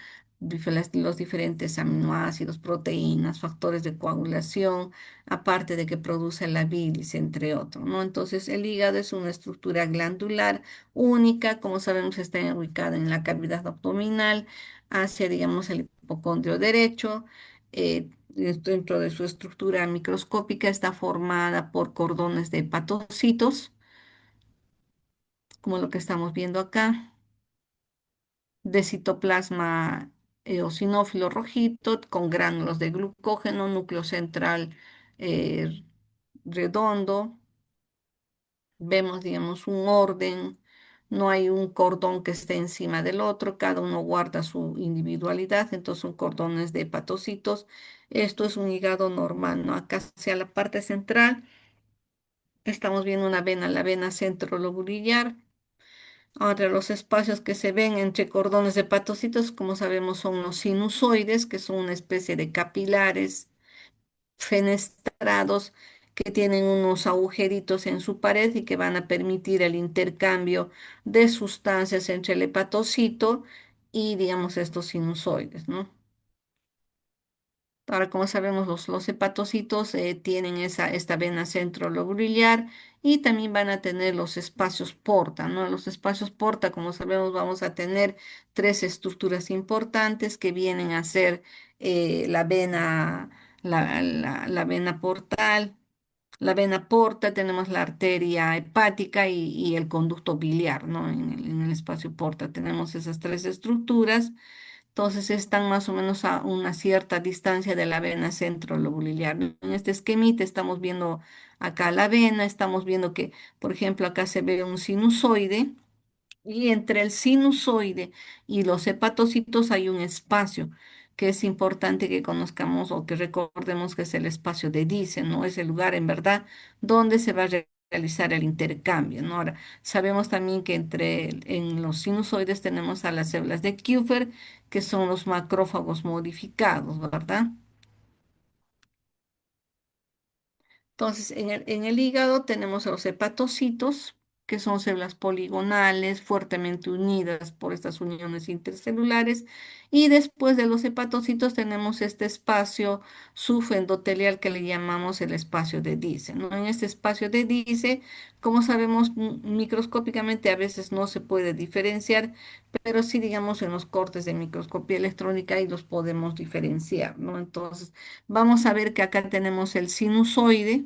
los diferentes aminoácidos, proteínas, factores de coagulación, aparte de que produce la bilis, entre otros, ¿no? Entonces, el hígado es una estructura glandular única, como sabemos, está ubicada en la cavidad abdominal, hacia, digamos, el hipocondrio derecho. Dentro de su estructura microscópica está formada por cordones de hepatocitos, como lo que estamos viendo acá, de citoplasma eosinófilo rojito con gránulos de glucógeno, núcleo central eh, redondo. Vemos, digamos, un orden, no hay un cordón que esté encima del otro, cada uno guarda su individualidad, entonces son cordones de hepatocitos. Esto es un hígado normal, ¿no? Acá hacia la parte central estamos viendo una vena, la vena centrolobulillar. Ahora, los espacios que se ven entre cordones de hepatocitos, como sabemos, son los sinusoides, que son una especie de capilares fenestrados que tienen unos agujeritos en su pared y que van a permitir el intercambio de sustancias entre el hepatocito y, digamos, estos sinusoides, ¿no? Ahora, como sabemos, los hepatocitos tienen esta vena centrolobulillar y también van a tener los espacios porta, ¿no? Los espacios porta, como sabemos, vamos a tener tres estructuras importantes que vienen a ser la vena, la vena portal, la vena porta, tenemos la arteria hepática y el conducto biliar, ¿no? En el espacio porta tenemos esas tres estructuras. Entonces están más o menos a una cierta distancia de la vena centrolobulillar, ¿no? En este esquemita estamos viendo acá la vena, estamos viendo que, por ejemplo, acá se ve un sinusoide y entre el sinusoide y los hepatocitos hay un espacio que es importante que conozcamos o que recordemos que es el espacio de Dice, ¿no? Es el lugar en verdad donde se va a realizar el intercambio, ¿no? Ahora, sabemos también que en los sinusoides tenemos a las células de Kupffer, que son los macrófagos modificados, ¿verdad? Entonces, en el hígado tenemos a los hepatocitos, que son células poligonales fuertemente unidas por estas uniones intercelulares. Y después de los hepatocitos tenemos este espacio subendotelial que le llamamos el espacio de Dice, ¿no? En este espacio de Dice, como sabemos, microscópicamente a veces no se puede diferenciar, pero sí, digamos, en los cortes de microscopía electrónica y los podemos diferenciar, ¿no? Entonces, vamos a ver que acá tenemos el sinusoide.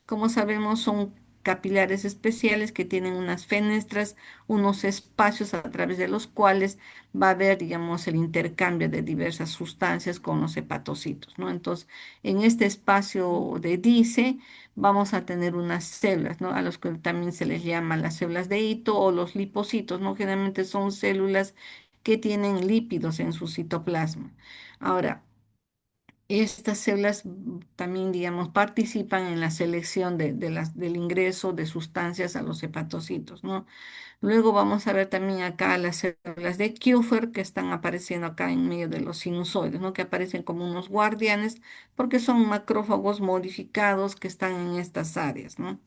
Como sabemos, son capilares especiales que tienen unas fenestras, unos espacios a través de los cuales va a haber, digamos, el intercambio de diversas sustancias con los hepatocitos, ¿no? Entonces, en este espacio de Dice vamos a tener unas células, ¿no? A los que también se les llama las células de hito o los lipocitos, ¿no? Generalmente son células que tienen lípidos en su citoplasma. Ahora, estas células también, digamos, participan en la selección del ingreso de sustancias a los hepatocitos, ¿no? Luego vamos a ver también acá las células de Kupffer que están apareciendo acá en medio de los sinusoides, ¿no? Que aparecen como unos guardianes porque son macrófagos modificados que están en estas áreas, ¿no?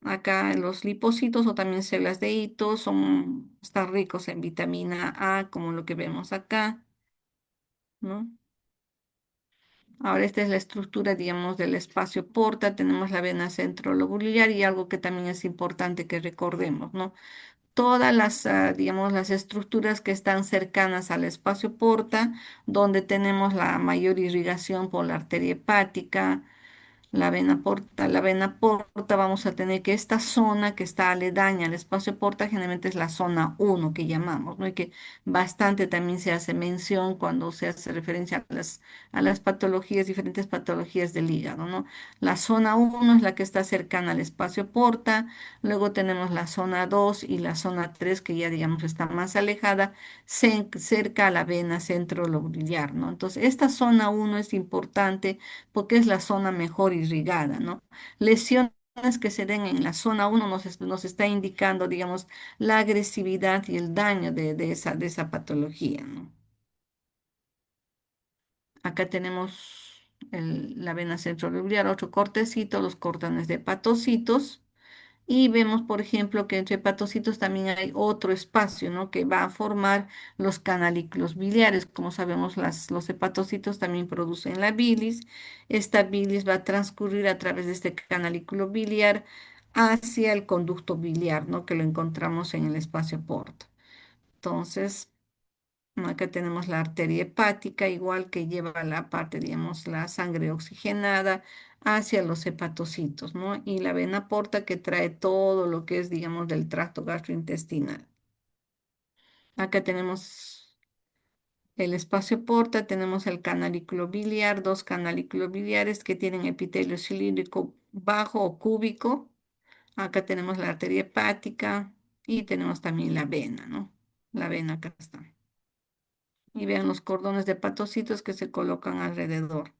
Acá los lipocitos o también células de hito están ricos en vitamina A, como lo que vemos acá, ¿no? Ahora esta es la estructura, digamos, del espacio porta. Tenemos la vena centrolobulillar y algo que también es importante que recordemos, ¿no? Todas las, digamos, las estructuras que están cercanas al espacio porta, donde tenemos la mayor irrigación por la arteria hepática, la vena porta, vamos a tener que esta zona que está aledaña al espacio porta generalmente es la zona uno que llamamos, ¿no? Y que bastante también se hace mención cuando se hace referencia a las patologías, diferentes patologías del hígado, ¿no? La zona uno es la que está cercana al espacio porta, luego tenemos la zona 2 y la zona 3 que ya digamos está más alejada, cerca a la vena centrolobulillar, ¿no? Entonces, esta zona uno es importante porque es la zona mejor irrigada, ¿no? Lesiones que se den en la zona uno nos está indicando, digamos, la agresividad y el daño de esa patología, ¿no? Acá tenemos la vena centronuclear, otro cortecito, los cordones de hepatocitos. Y vemos, por ejemplo, que entre hepatocitos también hay otro espacio, ¿no? Que va a formar los canalículos biliares. Como sabemos, los hepatocitos también producen la bilis. Esta bilis va a transcurrir a través de este canalículo biliar hacia el conducto biliar, ¿no? Que lo encontramos en el espacio porta. Entonces, acá tenemos la arteria hepática, igual que lleva la parte, digamos, la sangre oxigenada hacia los hepatocitos, ¿no? Y la vena porta que trae todo lo que es, digamos, del tracto gastrointestinal. Acá tenemos el espacio porta, tenemos el canalículo biliar, dos canalículos biliares que tienen epitelio cilíndrico bajo o cúbico. Acá tenemos la arteria hepática y tenemos también la vena, ¿no? La vena acá está. Y vean los cordones de hepatocitos que se colocan alrededor.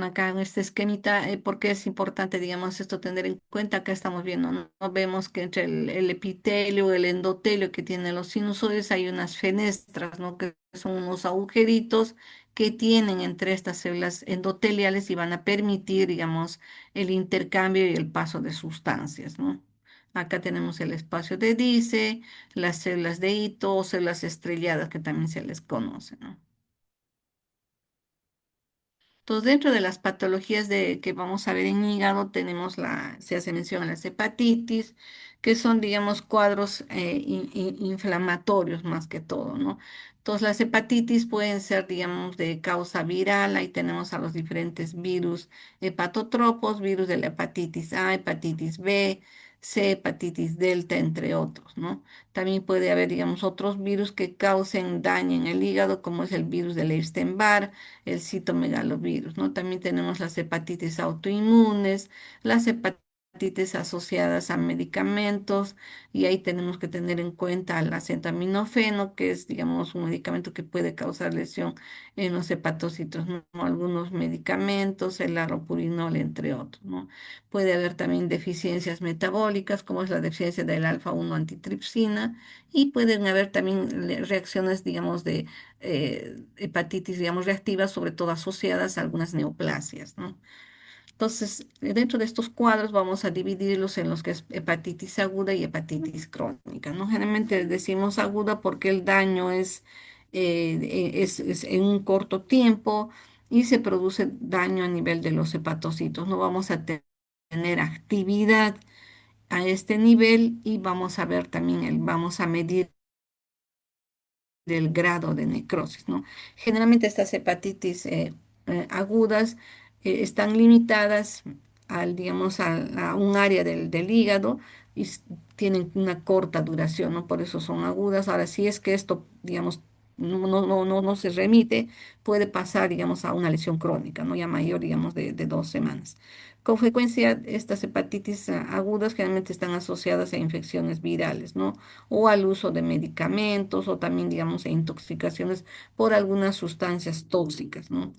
Acá en este esquemita, ¿por qué es importante, digamos, esto tener en cuenta? Acá estamos viendo, ¿no? Vemos que entre el epitelio, el endotelio que tienen los sinusoides hay unas fenestras, ¿no? Que son unos agujeritos que tienen entre estas células endoteliales y van a permitir, digamos, el intercambio y el paso de sustancias, ¿no? Acá tenemos el espacio de Dice, las células de Ito o células estrelladas que también se les conoce, ¿no? Entonces, dentro de las patologías que vamos a ver en hígado, tenemos se hace mención a las hepatitis, que son, digamos, cuadros inflamatorios más que todo, ¿no? Entonces, las hepatitis pueden ser, digamos, de causa viral. Ahí tenemos a los diferentes virus hepatotropos, virus de la hepatitis A, hepatitis B, C, hepatitis delta, entre otros, ¿no? También puede haber, digamos, otros virus que causen daño en el hígado, como es el virus del Epstein-Barr, el citomegalovirus, ¿no? También tenemos las hepatitis autoinmunes, las hepatitis asociadas a medicamentos, y ahí tenemos que tener en cuenta el acetaminofeno, que es, digamos, un medicamento que puede causar lesión en los hepatocitos, ¿no? Algunos medicamentos, el arropurinol, entre otros, ¿no? Puede haber también deficiencias metabólicas, como es la deficiencia del alfa-1 antitripsina, y pueden haber también reacciones, digamos, de hepatitis, digamos, reactivas, sobre todo asociadas a algunas neoplasias, ¿no? Entonces, dentro de estos cuadros vamos a dividirlos en los que es hepatitis aguda y hepatitis crónica, ¿no? Generalmente decimos aguda porque el daño es en un corto tiempo y se produce daño a nivel de los hepatocitos. No vamos a tener actividad a este nivel y vamos a ver también, vamos a medir del grado de necrosis, ¿no? Generalmente estas hepatitis agudas están limitadas digamos, a un área del hígado y tienen una corta duración, ¿no? Por eso son agudas. Ahora, si es que esto, digamos, no se remite, puede pasar, digamos, a una lesión crónica, ¿no? Ya mayor, digamos, de 2 semanas. Con frecuencia, estas hepatitis agudas generalmente están asociadas a infecciones virales, ¿no? O al uso de medicamentos o también, digamos, a intoxicaciones por algunas sustancias tóxicas, ¿no?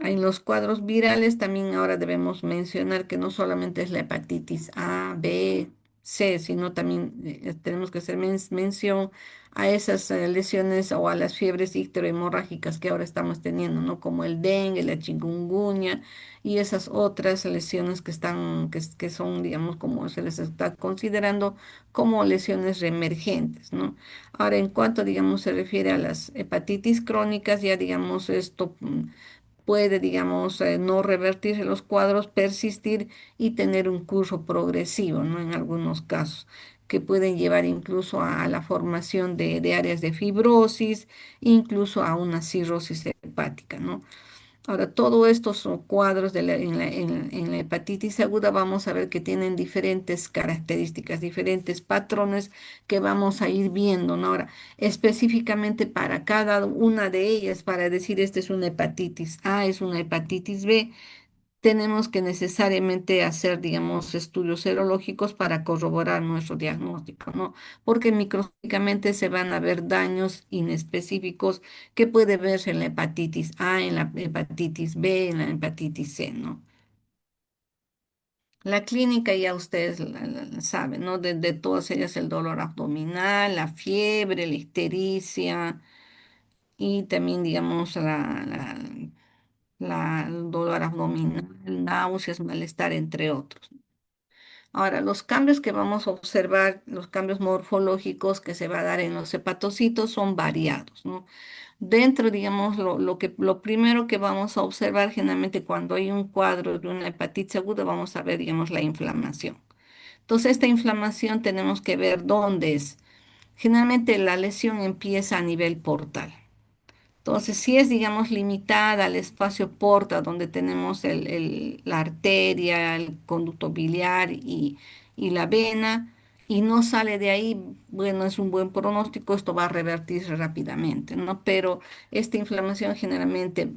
En los cuadros virales también ahora debemos mencionar que no solamente es la hepatitis A, B, C, sino también tenemos que hacer mención a esas lesiones o a las fiebres icterohemorrágicas que ahora estamos teniendo, ¿no? Como el dengue, la chikungunya y esas otras lesiones que son, digamos, como se les está considerando como lesiones reemergentes, ¿no? Ahora, en cuanto, digamos, se refiere a las hepatitis crónicas, ya, digamos, esto puede, digamos, no revertirse los cuadros, persistir y tener un curso progresivo, ¿no? En algunos casos, que pueden llevar incluso a la formación de áreas de fibrosis, incluso a una cirrosis hepática, ¿no? Ahora, todos estos son cuadros en la hepatitis aguda, vamos a ver que tienen diferentes características, diferentes patrones que vamos a ir viendo, ¿no? Ahora, específicamente para cada una de ellas, para decir esta es una hepatitis A, es una hepatitis B, tenemos que necesariamente hacer, digamos, estudios serológicos para corroborar nuestro diagnóstico, ¿no? Porque microscópicamente se van a ver daños inespecíficos que puede verse en la hepatitis A, en la hepatitis B, en la hepatitis C, ¿no? La clínica ya ustedes la saben, ¿no? De todas ellas el dolor abdominal, la fiebre, la ictericia y también, digamos, el dolor abdominal, náuseas, malestar, entre otros. Ahora, los cambios que vamos a observar, los cambios morfológicos que se va a dar en los hepatocitos son variados, ¿no? Dentro, digamos, lo primero que vamos a observar generalmente cuando hay un cuadro de una hepatitis aguda, vamos a ver, digamos, la inflamación. Entonces, esta inflamación tenemos que ver dónde es. Generalmente la lesión empieza a nivel portal. Entonces, si es, digamos, limitada al espacio porta, donde tenemos la arteria, el conducto biliar y la vena, y no sale de ahí, bueno, es un buen pronóstico, esto va a revertirse rápidamente, ¿no? Pero esta inflamación generalmente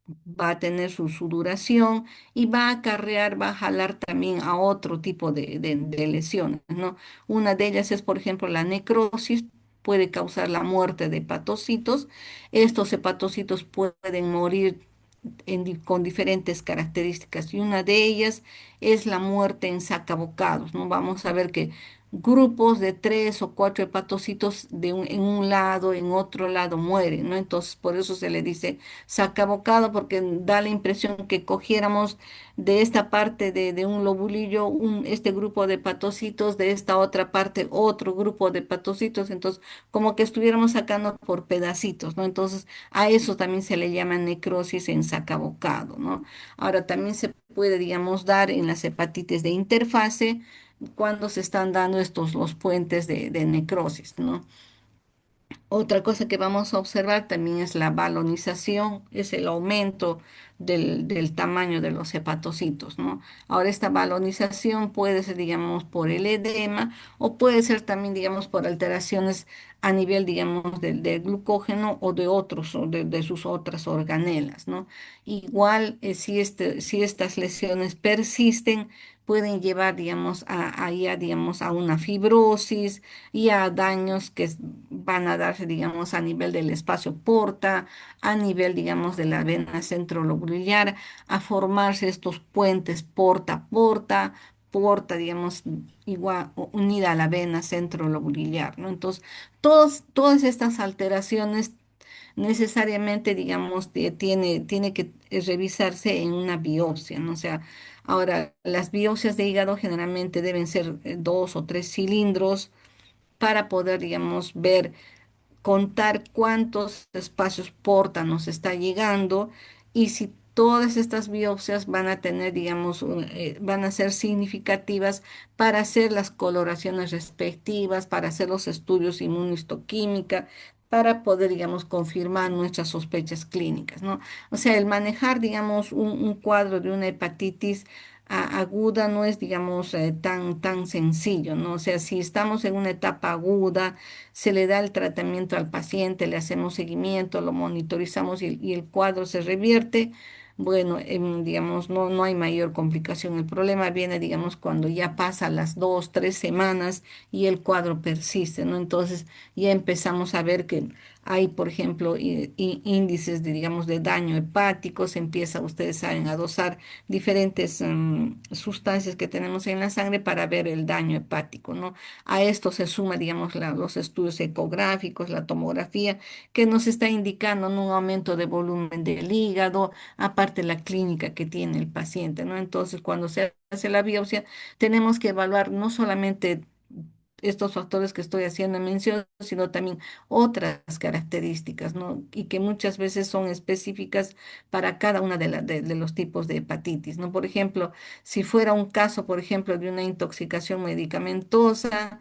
va a tener su duración y va a acarrear, va a jalar también a otro tipo de lesiones, ¿no? Una de ellas es, por ejemplo, la necrosis, puede causar la muerte de hepatocitos. Estos hepatocitos pueden morir con diferentes características y una de ellas es la muerte en sacabocados, ¿no? Vamos a ver que grupos de tres o cuatro hepatocitos en un lado, en otro lado mueren, ¿no? Entonces, por eso se le dice sacabocado, porque da la impresión que cogiéramos de esta parte de un lobulillo este grupo de hepatocitos, de esta otra parte otro grupo de hepatocitos, entonces como que estuviéramos sacando por pedacitos, ¿no? Entonces, a eso también se le llama necrosis en sacabocado, ¿no? Ahora también se puede, digamos, dar en las hepatitis de interfase cuando se están dando los puentes de necrosis, ¿no? Otra cosa que vamos a observar también es la balonización, es el aumento del tamaño de los hepatocitos, ¿no? Ahora, esta balonización puede ser, digamos, por el edema o puede ser también, digamos, por alteraciones a nivel, digamos, del glucógeno o de otros, o de sus otras organelas, ¿no? Igual, si estas lesiones persisten, pueden llevar, digamos, digamos, a una fibrosis y a daños van a darse, digamos, a nivel del espacio porta, a nivel, digamos, de la vena centrolobulillar, a formarse estos puentes porta-porta, porta, digamos, igual unida a la vena centrolobulillar, ¿no? Entonces, todas estas alteraciones necesariamente, digamos, tiene que revisarse en una biopsia, ¿no? O sea, ahora, las biopsias de hígado generalmente deben ser dos o tres cilindros para poder, digamos, ver, contar cuántos espacios porta nos está llegando y si todas estas biopsias van a tener, digamos, van a ser significativas para hacer las coloraciones respectivas, para hacer los estudios inmunistoquímica, para poder, digamos, confirmar nuestras sospechas clínicas, ¿no? O sea, el manejar, digamos, un cuadro de una hepatitis aguda no es, digamos, tan sencillo, ¿no? O sea, si estamos en una etapa aguda, se le da el tratamiento al paciente, le hacemos seguimiento, lo monitorizamos y el cuadro se revierte. Bueno, digamos, no hay mayor complicación. El problema viene, digamos, cuando ya pasa las 2, 3 semanas y el cuadro persiste, ¿no? Entonces ya empezamos a ver que hay, por ejemplo, índices de, digamos, de daño hepático, se empieza, ustedes saben, a dosar diferentes sustancias que tenemos en la sangre para ver el daño hepático, ¿no? A esto se suma, digamos, los estudios ecográficos, la tomografía, que nos está indicando, ¿no?, un aumento de volumen del hígado, aparte la clínica que tiene el paciente, ¿no? Entonces, cuando se hace la biopsia, tenemos que evaluar no solamente estos factores que estoy haciendo mención, sino también otras características, ¿no? Y que muchas veces son específicas para cada una de los tipos de hepatitis, ¿no? Por ejemplo, si fuera un caso, por ejemplo, de una intoxicación medicamentosa,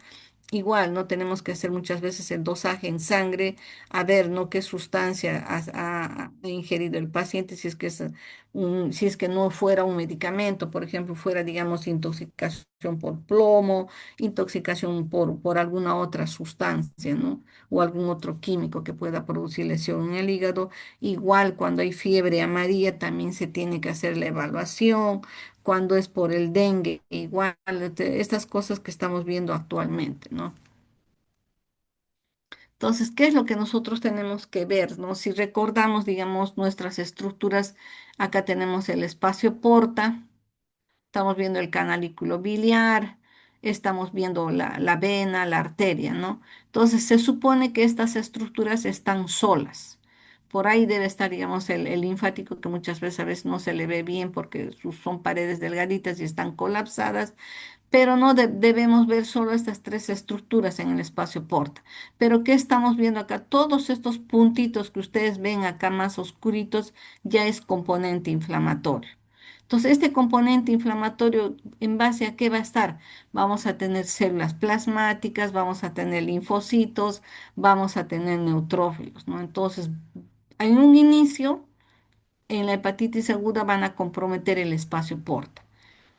igual, ¿no? Tenemos que hacer muchas veces el dosaje en sangre, a ver, ¿no?, qué sustancia ha ingerido el paciente, si es que no fuera un medicamento, por ejemplo, fuera, digamos, intoxicación por plomo, intoxicación por alguna otra sustancia, ¿no? O algún otro químico que pueda producir lesión en el hígado. Igual, cuando hay fiebre amarilla, también se tiene que hacer la evaluación. Cuando es por el dengue, igual, estas cosas que estamos viendo actualmente, ¿no? Entonces, ¿qué es lo que nosotros tenemos que ver, ¿no? Si recordamos, digamos, nuestras estructuras, acá tenemos el espacio porta, estamos viendo el canalículo biliar, estamos viendo la vena, la arteria, ¿no? Entonces, se supone que estas estructuras están solas. Por ahí debe estar, digamos, el linfático que muchas veces a veces no se le ve bien porque son paredes delgaditas y están colapsadas, pero no debemos ver solo estas tres estructuras en el espacio porta. Pero ¿qué estamos viendo acá? Todos estos puntitos que ustedes ven acá más oscuritos ya es componente inflamatorio. Entonces, este componente inflamatorio, ¿en base a qué va a estar? Vamos a tener células plasmáticas, vamos a tener linfocitos, vamos a tener neutrófilos, ¿no? Entonces, en un inicio, en la hepatitis aguda van a comprometer el espacio porta.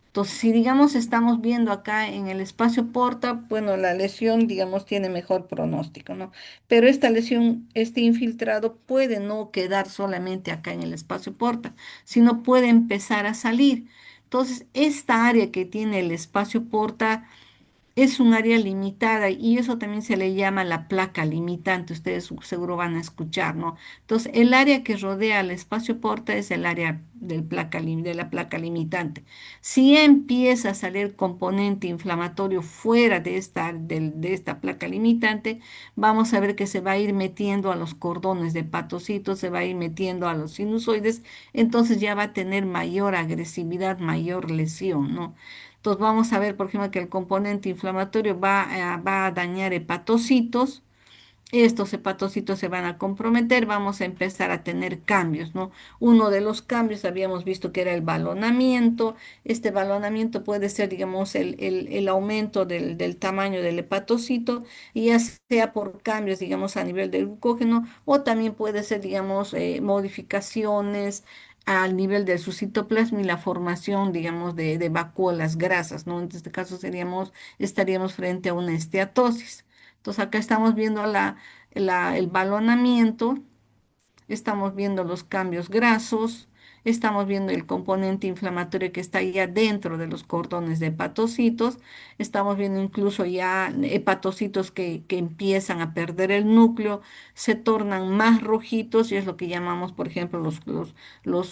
Entonces, si digamos estamos viendo acá en el espacio porta, bueno, la lesión, digamos, tiene mejor pronóstico, ¿no? Pero esta lesión, este infiltrado puede no quedar solamente acá en el espacio porta, sino puede empezar a salir. Entonces, esta área que tiene el espacio porta es un área limitada y eso también se le llama la placa limitante. Ustedes seguro van a escuchar, ¿no? Entonces, el área que rodea al espacio porta es el área de la placa limitante. Si empieza a salir componente inflamatorio fuera de esta placa limitante, vamos a ver que se va a ir metiendo a los cordones de hepatocitos, se va a ir metiendo a los sinusoides, entonces ya va a tener mayor agresividad, mayor lesión, ¿no? Entonces vamos a ver, por ejemplo, que el componente inflamatorio va a dañar hepatocitos. Estos hepatocitos se van a comprometer, vamos a empezar a tener cambios, ¿no? Uno de los cambios habíamos visto que era el balonamiento. Este balonamiento puede ser, digamos, el aumento del tamaño del hepatocito, y ya sea por cambios, digamos, a nivel del glucógeno, o también puede ser, digamos, modificaciones al nivel del su citoplasma y la formación, digamos, de vacuolas grasas, ¿no? En este caso estaríamos frente a una esteatosis. Entonces acá estamos viendo el balonamiento, estamos viendo los cambios grasos, estamos viendo el componente inflamatorio que está ya dentro de los cordones de hepatocitos, estamos viendo incluso ya hepatocitos que empiezan a perder el núcleo, se tornan más rojitos y es lo que llamamos, por ejemplo, los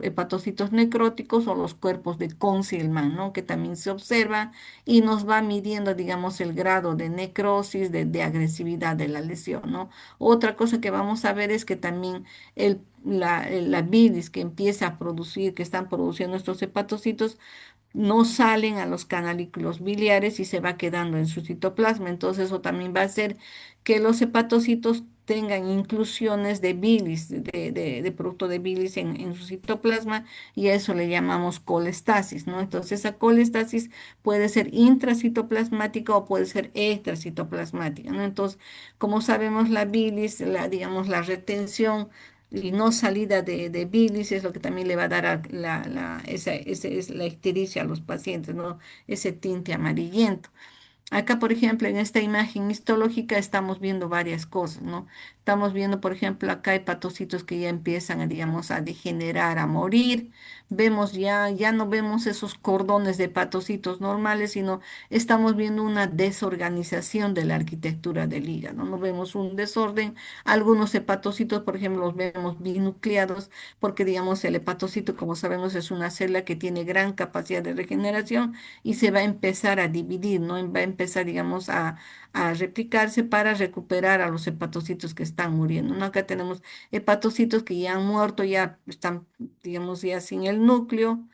hepatocitos necróticos o los cuerpos de Consilman, ¿no? Que también se observa y nos va midiendo, digamos, el grado de necrosis, de agresividad de la lesión, ¿no? Otra cosa que vamos a ver es que también la bilis que empieza a producir, que están produciendo estos hepatocitos, no salen a los canalículos biliares y se va quedando en su citoplasma. Entonces eso también va a hacer que los hepatocitos tengan inclusiones de bilis, de producto de bilis en su citoplasma, y a eso le llamamos colestasis, ¿no? Entonces esa colestasis puede ser intracitoplasmática o puede ser extracitoplasmática, ¿no? Entonces, como sabemos, la bilis, digamos, la retención y no salida de bilis es lo que también le va a dar la ictericia a los pacientes, ¿no? Ese tinte amarillento. Acá, por ejemplo, en esta imagen histológica estamos viendo varias cosas, ¿no? Estamos viendo, por ejemplo, acá hepatocitos que ya empiezan, digamos, a degenerar, a morir. Vemos ya no vemos esos cordones de hepatocitos normales, sino estamos viendo una desorganización de la arquitectura del hígado, ¿no? Vemos un desorden. Algunos hepatocitos, por ejemplo, los vemos binucleados, porque, digamos, el hepatocito, como sabemos, es una célula que tiene gran capacidad de regeneración y se va a empezar a dividir, ¿no? Va a empezar, digamos, a replicarse para recuperar a los hepatocitos que están muriendo, ¿no? Acá tenemos hepatocitos que ya han muerto, ya están, digamos, ya sin el núcleo.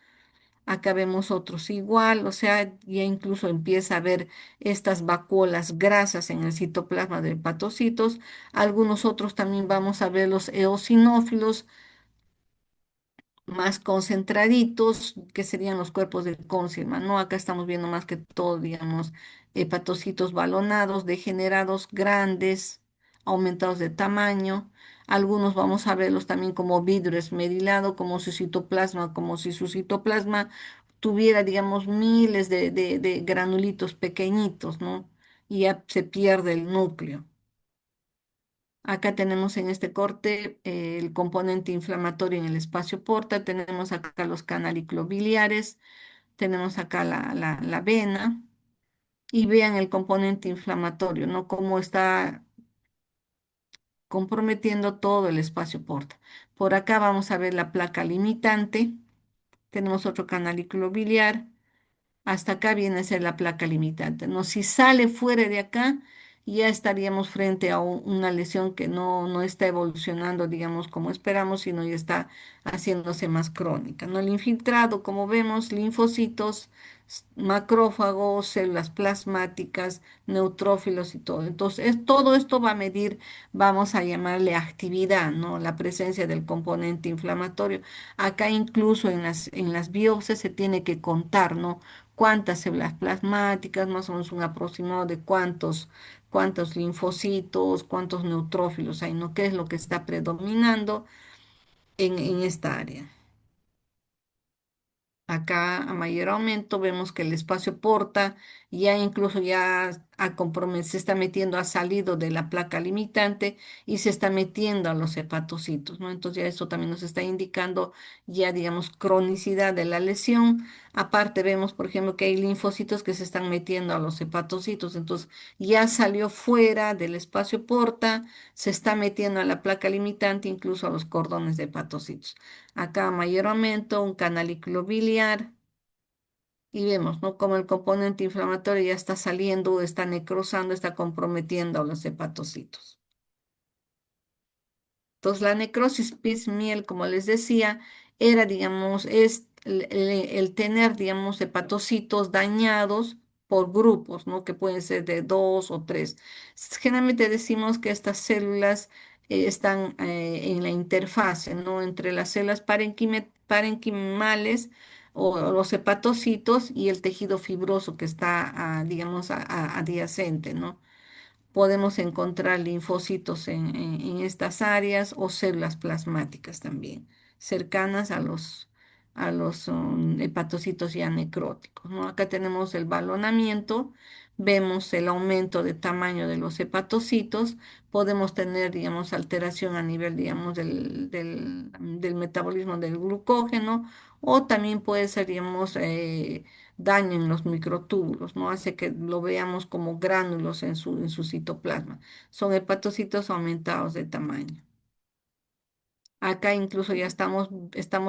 Acá vemos otros igual, o sea, ya incluso empieza a haber estas vacuolas grasas en el citoplasma de hepatocitos. Algunos otros también vamos a ver los eosinófilos más concentraditos, que serían los cuerpos de Cónsima, ¿no? Acá estamos viendo más que todo, digamos, hepatocitos balonados, degenerados, grandes, aumentados de tamaño. Algunos vamos a verlos también como vidrio esmerilado, como si su citoplasma tuviera, digamos, miles de granulitos pequeñitos, ¿no? Y ya se pierde el núcleo. Acá tenemos en este corte el componente inflamatorio en el espacio porta, tenemos acá los canaliclobiliares, tenemos acá la vena, y vean el componente inflamatorio, ¿no? Cómo está comprometiendo todo el espacio porta. Por acá vamos a ver la placa limitante, tenemos otro canaliclobiliar, hasta acá viene a ser la placa limitante, ¿no? Si sale fuera de acá, ya estaríamos frente a una lesión que no está evolucionando, digamos, como esperamos, sino ya está haciéndose más crónica, ¿no? El infiltrado, como vemos, linfocitos, macrófagos, células plasmáticas, neutrófilos y todo. Entonces, todo esto va a medir, vamos a llamarle actividad, ¿no? La presencia del componente inflamatorio. Acá incluso en las biopsias se tiene que contar, ¿no? Cuántas células plasmáticas, más o menos un aproximado de cuántos linfocitos, cuántos neutrófilos hay, ¿no? ¿Qué es lo que está predominando en esta área? Acá a mayor aumento vemos que el espacio porta ya incluso se está metiendo, ha salido de la placa limitante y se está metiendo a los hepatocitos, ¿no? Entonces ya eso también nos está indicando ya, digamos, cronicidad de la lesión. Aparte vemos, por ejemplo, que hay linfocitos que se están metiendo a los hepatocitos, entonces ya salió fuera del espacio porta, se está metiendo a la placa limitante, incluso a los cordones de hepatocitos. Acá mayor aumento, un canaliclo biliar y vemos, ¿no? Como el componente inflamatorio ya está saliendo, está necrosando, está comprometiendo a los hepatocitos. Entonces, la necrosis piezmiel, como les decía, era, digamos, es el tener, digamos, hepatocitos dañados por grupos, ¿no? Que pueden ser de dos o tres. Generalmente decimos que estas células están en la interfase, ¿no? Entre las células parenquimales o los hepatocitos y el tejido fibroso que está, digamos, adyacente, ¿no? Podemos encontrar linfocitos en estas áreas o células plasmáticas también, cercanas a los hepatocitos ya necróticos, ¿no? Acá tenemos el balonamiento, vemos el aumento de tamaño de los hepatocitos, podemos tener, digamos, alteración a nivel, digamos, del metabolismo del glucógeno, o también puede ser, digamos, daño en los microtúbulos, ¿no? Hace que lo veamos como gránulos en su citoplasma. Son hepatocitos aumentados de tamaño. Acá incluso ya estamos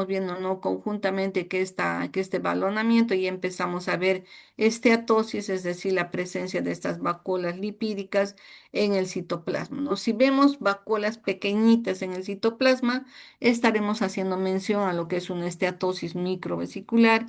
viendo, ¿no? Conjuntamente que este balonamiento y empezamos a ver esteatosis, es decir, la presencia de estas vacuolas lipídicas en el citoplasma, ¿no? Si vemos vacuolas pequeñitas en el citoplasma, estaremos haciendo mención a lo que es una esteatosis microvesicular,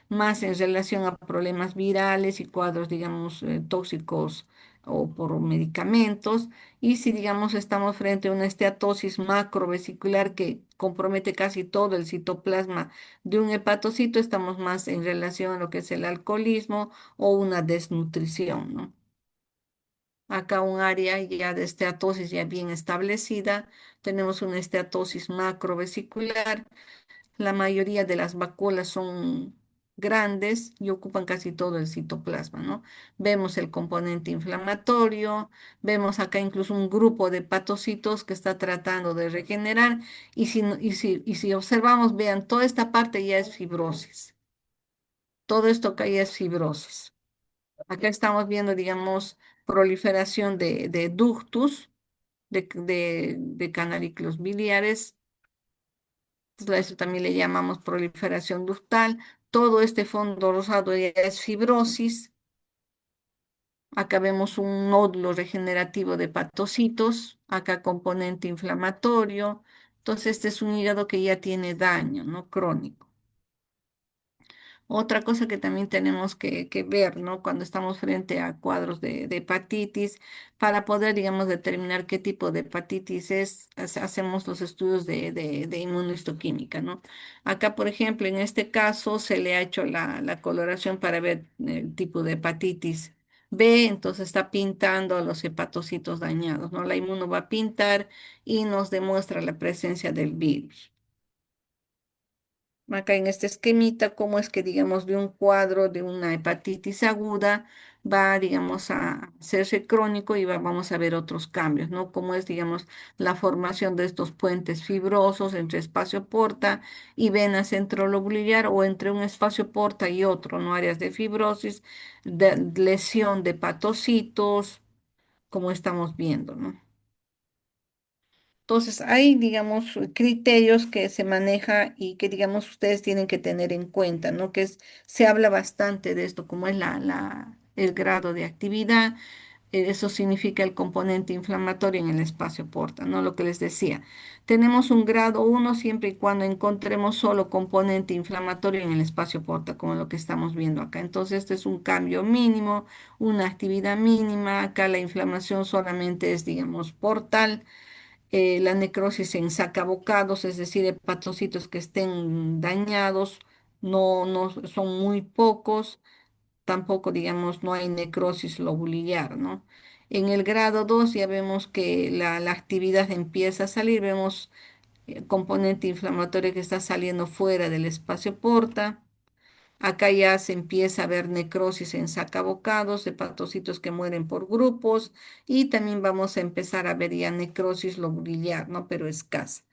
más en relación a problemas virales y cuadros, digamos, tóxicos o por medicamentos. Y si, digamos, estamos frente a una esteatosis macrovesicular que compromete casi todo el citoplasma de un hepatocito, estamos más en relación a lo que es el alcoholismo o una desnutrición, ¿no? Acá un área ya de esteatosis ya bien establecida, tenemos una esteatosis macrovesicular. La mayoría de las vacuolas son grandes y ocupan casi todo el citoplasma, ¿no? Vemos el componente inflamatorio, vemos acá incluso un grupo de hepatocitos que está tratando de regenerar y y si observamos, vean, toda esta parte ya es fibrosis. Todo esto acá ya es fibrosis. Acá estamos viendo, digamos, proliferación de ductus, de canaliclos biliares. Entonces, a eso también le llamamos proliferación ductal. Todo este fondo rosado ya es fibrosis. Acá vemos un nódulo regenerativo de hepatocitos. Acá componente inflamatorio. Entonces, este es un hígado que ya tiene daño, ¿no? Crónico. Otra cosa que también tenemos que ver, ¿no? Cuando estamos frente a cuadros de hepatitis, para poder, digamos, determinar qué tipo de hepatitis es, hacemos los estudios de inmunohistoquímica, ¿no? Acá, por ejemplo, en este caso se le ha hecho la coloración para ver el tipo de hepatitis B, entonces está pintando a los hepatocitos dañados, ¿no? La inmuno va a pintar y nos demuestra la presencia del virus. Acá en este esquemita, cómo es que, digamos, de un cuadro de una hepatitis aguda va, digamos, a hacerse crónico y vamos a ver otros cambios, ¿no? Cómo es, digamos, la formación de estos puentes fibrosos entre espacio porta y vena centrolobular o entre un espacio porta y otro, ¿no? Áreas de fibrosis, de lesión de hepatocitos, como estamos viendo, ¿no? Entonces, hay, digamos, criterios que se maneja y que, digamos, ustedes tienen que tener en cuenta, ¿no? Se habla bastante de esto, como es el grado de actividad. Eso significa el componente inflamatorio en el espacio porta, ¿no? Lo que les decía. Tenemos un grado uno siempre y cuando encontremos solo componente inflamatorio en el espacio porta, como lo que estamos viendo acá. Entonces, este es un cambio mínimo, una actividad mínima. Acá la inflamación solamente es, digamos, portal. La necrosis en sacabocados, es decir, hepatocitos que estén dañados, no son muy pocos. Tampoco, digamos, no hay necrosis lobulillar, ¿no? En el grado 2 ya vemos que la actividad empieza a salir, vemos componente inflamatorio que está saliendo fuera del espacio porta. Acá ya se empieza a ver necrosis en sacabocados, hepatocitos que mueren por grupos y también vamos a empezar a ver ya necrosis lobulillar, ¿no? Pero escasa.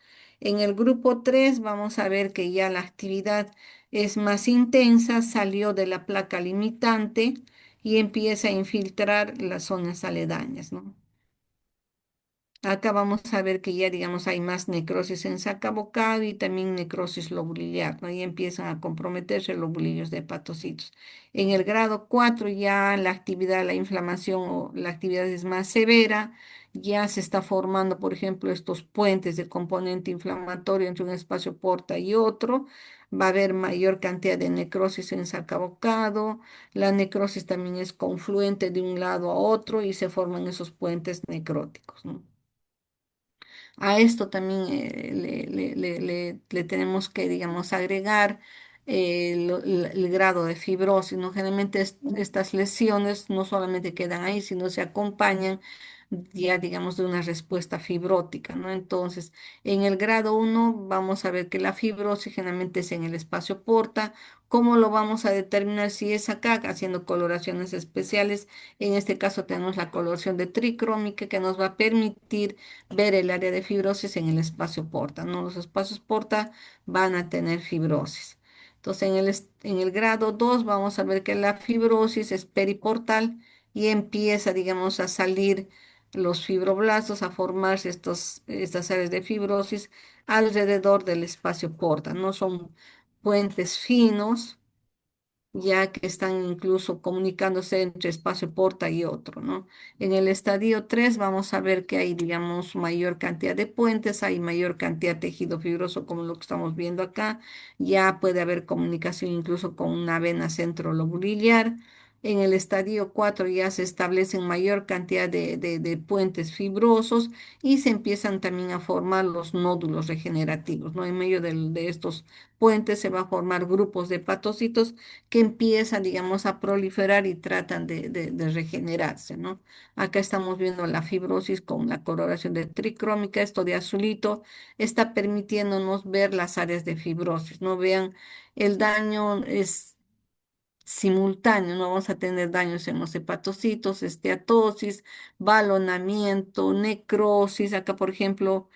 En el grupo 3 vamos a ver que ya la actividad es más intensa, salió de la placa limitante y empieza a infiltrar las zonas aledañas, ¿no? Acá vamos a ver que ya, digamos, hay más necrosis en sacabocado y también necrosis lobulillar, ¿no? Y empiezan a comprometerse los lobulillos de hepatocitos. En el grado 4 ya la actividad, la inflamación o la actividad es más severa, ya se está formando, por ejemplo, estos puentes de componente inflamatorio entre un espacio porta y otro. Va a haber mayor cantidad de necrosis en sacabocado. La necrosis también es confluente de un lado a otro y se forman esos puentes necróticos, ¿no? A esto también le tenemos que, digamos, agregar el grado de fibrosis, ¿no? Generalmente estas lesiones no solamente quedan ahí, sino se acompañan ya, digamos, de una respuesta fibrótica, ¿no? Entonces, en el grado uno vamos a ver que la fibrosis generalmente es en el espacio porta. ¿Cómo lo vamos a determinar si es acá? Haciendo coloraciones especiales. En este caso tenemos la coloración de tricrómica que nos va a permitir ver el área de fibrosis en el espacio porta, ¿no? Los espacios porta van a tener fibrosis. Entonces, en el grado 2 vamos a ver que la fibrosis es periportal y empieza, digamos, a salir los fibroblastos, a formarse estas áreas de fibrosis alrededor del espacio porta, ¿no? Son puentes finos ya que están incluso comunicándose entre espacio porta y otro, ¿no? En el estadio 3 vamos a ver que hay, digamos, mayor cantidad de puentes, hay mayor cantidad de tejido fibroso como lo que estamos viendo acá, ya puede haber comunicación incluso con una vena centrolobulillar. En el estadio 4 ya se establecen mayor cantidad de puentes fibrosos y se empiezan también a formar los nódulos regenerativos, ¿no? En medio de estos puentes se va a formar grupos de hepatocitos que empiezan, digamos, a proliferar y tratan de regenerarse, ¿no? Acá estamos viendo la fibrosis con la coloración de tricrómica, esto de azulito está permitiéndonos ver las áreas de fibrosis, ¿no? Vean, el daño es simultáneo, no vamos a tener daños en los hepatocitos, esteatosis, balonamiento, necrosis, acá por ejemplo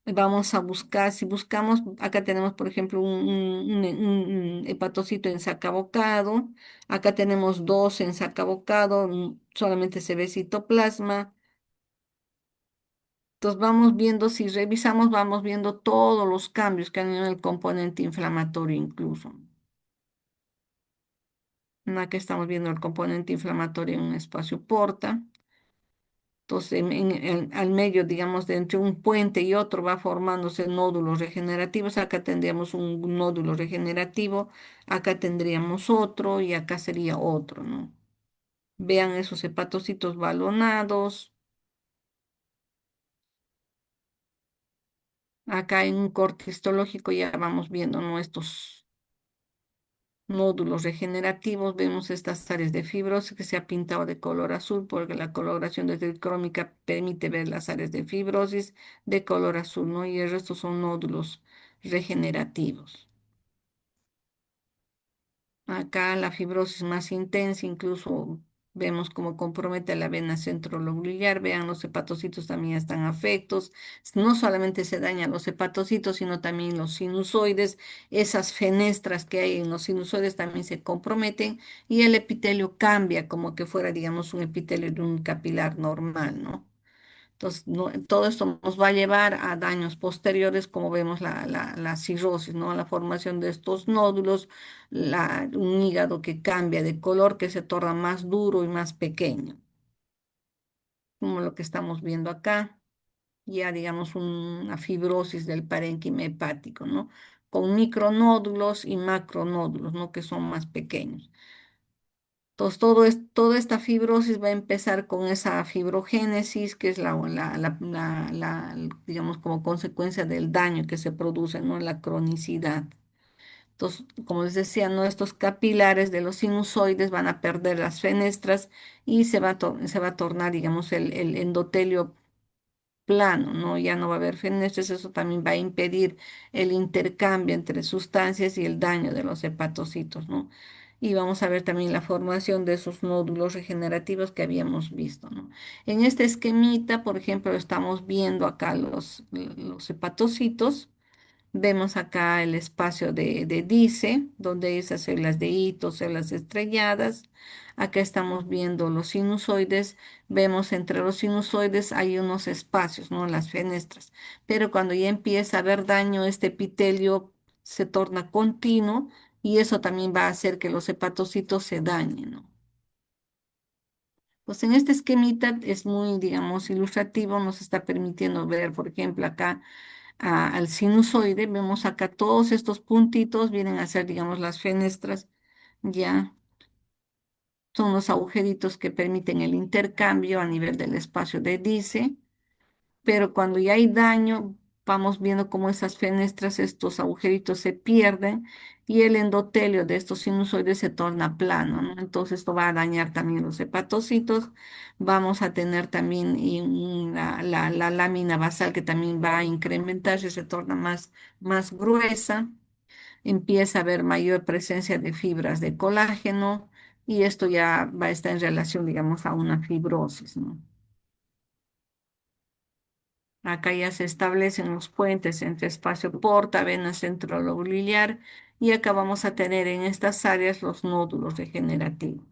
vamos a buscar, si buscamos, acá tenemos, por ejemplo, un hepatocito en sacabocado, acá tenemos dos en sacabocado, solamente se ve citoplasma. Entonces vamos viendo, si revisamos, vamos viendo todos los cambios que han en el componente inflamatorio incluso. Acá estamos viendo el componente inflamatorio en un espacio porta. Entonces, al medio, digamos, de entre un puente y otro va formándose nódulos regenerativos. Acá tendríamos un nódulo regenerativo, acá tendríamos otro y acá sería otro, ¿no? Vean esos hepatocitos balonados. Acá en un corte histológico ya vamos viendo nuestros nódulos regenerativos. Vemos estas áreas de fibrosis que se ha pintado de color azul porque la coloración de tricrómica permite ver las áreas de fibrosis de color azul, ¿no? Y el resto son nódulos regenerativos. Acá la fibrosis más intensa, incluso vemos cómo compromete la vena centrolobulillar. Vean, los hepatocitos también están afectos. No solamente se dañan los hepatocitos, sino también los sinusoides. Esas fenestras que hay en los sinusoides también se comprometen y el epitelio cambia como que fuera, digamos, un epitelio de un capilar normal, ¿no? Entonces, todo esto nos va a llevar a daños posteriores, como vemos la cirrosis, ¿no? La formación de estos nódulos, un hígado que cambia de color, que se torna más duro y más pequeño. como lo que estamos viendo acá, ya digamos una fibrosis del parénquima hepático, ¿no? Con micronódulos y macronódulos, ¿no? Que son más pequeños. Entonces, toda esta fibrosis va a empezar con esa fibrogénesis, que es digamos, como consecuencia del daño que se produce, ¿no? La cronicidad. Entonces, como les decía, ¿no? Estos capilares de los sinusoides van a perder las fenestras y se va a tornar, digamos, el endotelio plano, ¿no? Ya no va a haber fenestras, eso también va a impedir el intercambio entre sustancias y el daño de los hepatocitos, ¿no? Y vamos a ver también la formación de esos nódulos regenerativos que habíamos visto, ¿no? En este esquemita, por ejemplo, estamos viendo acá los hepatocitos. Vemos acá el espacio de Dice, donde hay esas células de hito, células estrelladas. Acá estamos viendo los sinusoides. Vemos entre los sinusoides hay unos espacios, ¿no? Las fenestras. Pero cuando ya empieza a haber daño, este epitelio se torna continuo y eso también va a hacer que los hepatocitos se dañen, ¿no? Pues en este esquemita es muy, digamos, ilustrativo, nos está permitiendo ver, por ejemplo, acá al sinusoide, vemos acá todos estos puntitos vienen a ser, digamos, las fenestras, ya son los agujeritos que permiten el intercambio a nivel del espacio de Dice, pero cuando ya hay daño, vamos viendo cómo esas fenestras, estos agujeritos se pierden y el endotelio de estos sinusoides se torna plano, ¿no? Entonces esto va a dañar también los hepatocitos, vamos a tener también la lámina basal que también va a incrementarse, se torna más gruesa, empieza a haber mayor presencia de fibras de colágeno y esto ya va a estar en relación, digamos, a una fibrosis, ¿no? Acá ya se establecen los puentes entre espacio porta, vena centrolobbiliar y acá vamos a tener en estas áreas los nódulos degenerativos.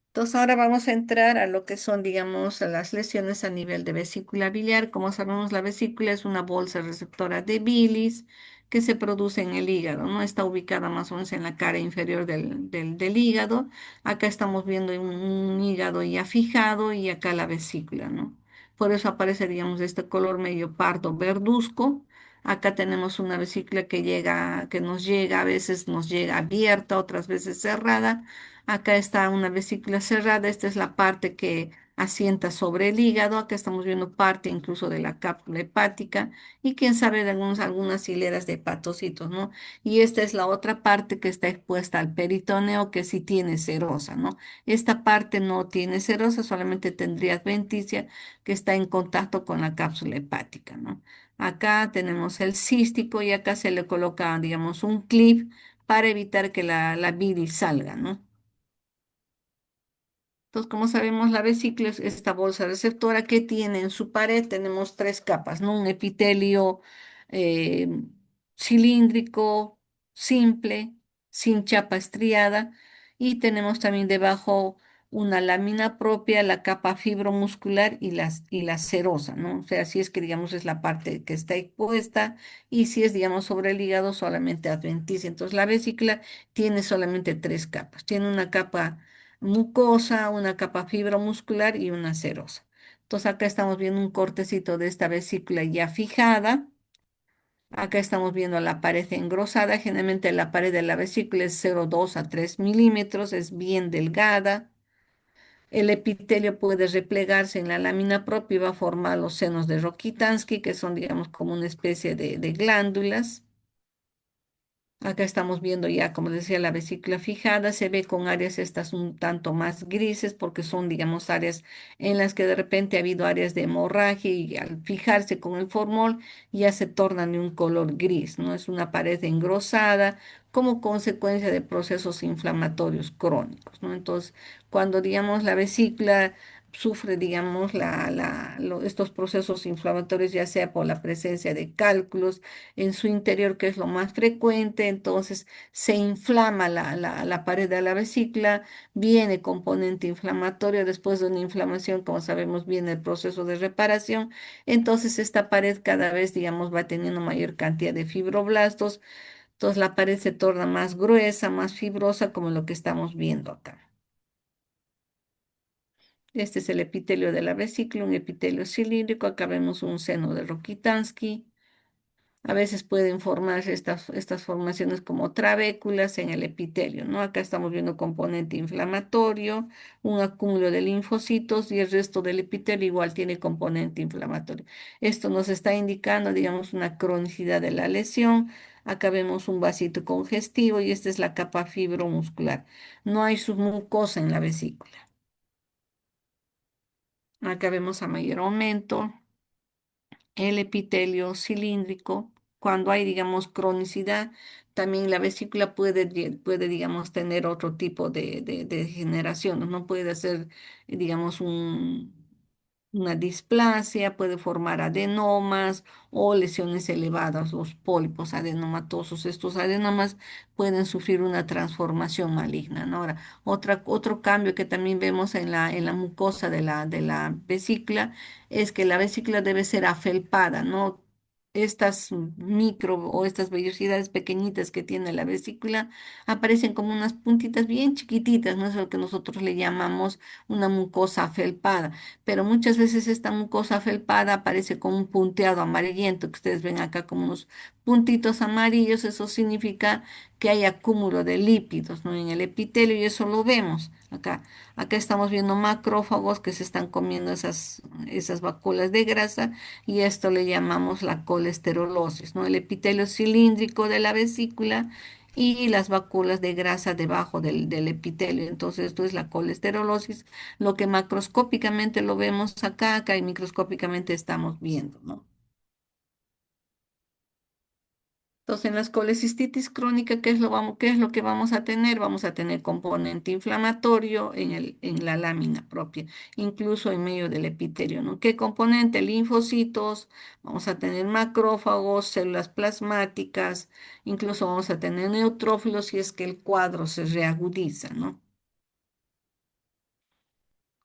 Entonces ahora vamos a entrar a lo que son, digamos, a las lesiones a nivel de vesícula biliar. Como sabemos, la vesícula es una bolsa receptora de bilis que se produce en el hígado, ¿no? Está ubicada más o menos en la cara inferior del hígado. Acá estamos viendo un hígado ya fijado y acá la vesícula, ¿no? Por eso aparece, digamos, este color medio pardo verduzco. Acá tenemos una vesícula que nos llega, a veces nos llega abierta, otras veces cerrada. Acá está una vesícula cerrada, esta es la parte que asienta sobre el hígado, acá estamos viendo parte incluso de la cápsula hepática y quién sabe de algunas hileras de hepatocitos, ¿no? Y esta es la otra parte que está expuesta al peritoneo que sí tiene serosa, ¿no? Esta parte no tiene serosa, solamente tendría adventicia que está en contacto con la cápsula hepática, ¿no? Acá tenemos el cístico y acá se le coloca, digamos, un clip para evitar que la bilis salga, ¿no? Entonces, como sabemos, la vesícula es esta bolsa receptora que tiene en su pared, tenemos tres capas, ¿no? Un epitelio eh, cilíndrico, simple, sin chapa estriada, y tenemos también debajo una lámina propia, la capa fibromuscular y la serosa, ¿no? O sea, si es que, digamos, es la parte que está expuesta, y si es, digamos, sobre el hígado, solamente adventicia. Entonces, la vesícula tiene solamente tres capas. Tiene una capa mucosa, una capa fibromuscular y una serosa. Entonces acá estamos viendo un cortecito de esta vesícula ya fijada. Acá estamos viendo la pared engrosada. Generalmente la pared de la vesícula es 0,2 a 3 milímetros, es bien delgada. El epitelio puede replegarse en la lámina propia y va a formar los senos de Rokitansky, que son, digamos, como una especie de glándulas. Acá estamos viendo ya, como decía, la vesícula fijada, se ve con áreas estas un tanto más grises porque son, digamos, áreas en las que de repente ha habido áreas de hemorragia y al fijarse con el formol ya se tornan de un color gris, ¿no? Es una pared engrosada como consecuencia de procesos inflamatorios crónicos, ¿no? Entonces, cuando, digamos, la vesícula sufre, digamos, estos procesos inflamatorios, ya sea por la presencia de cálculos, en su interior, que es lo más frecuente, entonces se inflama la pared de la vesícula, viene componente inflamatorio, después de una inflamación, como sabemos, viene el proceso de reparación, entonces esta pared cada vez, digamos, va teniendo mayor cantidad de fibroblastos, entonces la pared se torna más gruesa, más fibrosa, como lo que estamos viendo acá. Este es el epitelio de la vesícula, un epitelio cilíndrico. Acá vemos un seno de Rokitansky. A veces pueden formarse estas formaciones como trabéculas en el epitelio, ¿no? Acá estamos viendo componente inflamatorio, un acúmulo de linfocitos y el resto del epitelio igual tiene componente inflamatorio. Esto nos está indicando, digamos, una cronicidad de la lesión. Acá vemos un vasito congestivo y esta es la capa fibromuscular. No hay submucosa en la vesícula. Acá vemos a mayor aumento el epitelio cilíndrico. Cuando hay, digamos, cronicidad, también la vesícula puede, digamos, tener otro tipo de degeneración, ¿no? Puede ser, digamos, una displasia, puede formar adenomas o lesiones elevadas, los pólipos adenomatosos. Estos adenomas pueden sufrir una transformación maligna, ¿no? Ahora, otro cambio que también vemos en la mucosa de la vesícula es que la vesícula debe ser afelpada, ¿no? Estas micro o estas vellosidades pequeñitas que tiene la vesícula aparecen como unas puntitas bien chiquititas, ¿no? Es lo que nosotros le llamamos una mucosa afelpada, pero muchas veces esta mucosa felpada aparece con un punteado amarillento, que ustedes ven acá como unos puntitos amarillos. Eso significa que hay acúmulo de lípidos, ¿no? En el epitelio y eso lo vemos acá. Acá estamos viendo macrófagos que se están comiendo esas vacuolas de grasa y esto le llamamos la colesterolosis, ¿no? El epitelio cilíndrico de la vesícula y las vacuolas de grasa debajo del epitelio. Entonces, esto es la colesterolosis, lo que macroscópicamente lo vemos acá y microscópicamente estamos viendo, ¿no? Entonces, en la colecistitis crónica, ¿qué es lo que vamos a tener? Vamos a tener componente inflamatorio en la lámina propia, incluso en medio del epitelio, ¿no? ¿Qué componente? Linfocitos, vamos a tener macrófagos, células plasmáticas, incluso vamos a tener neutrófilos si es que el cuadro se reagudiza, ¿no?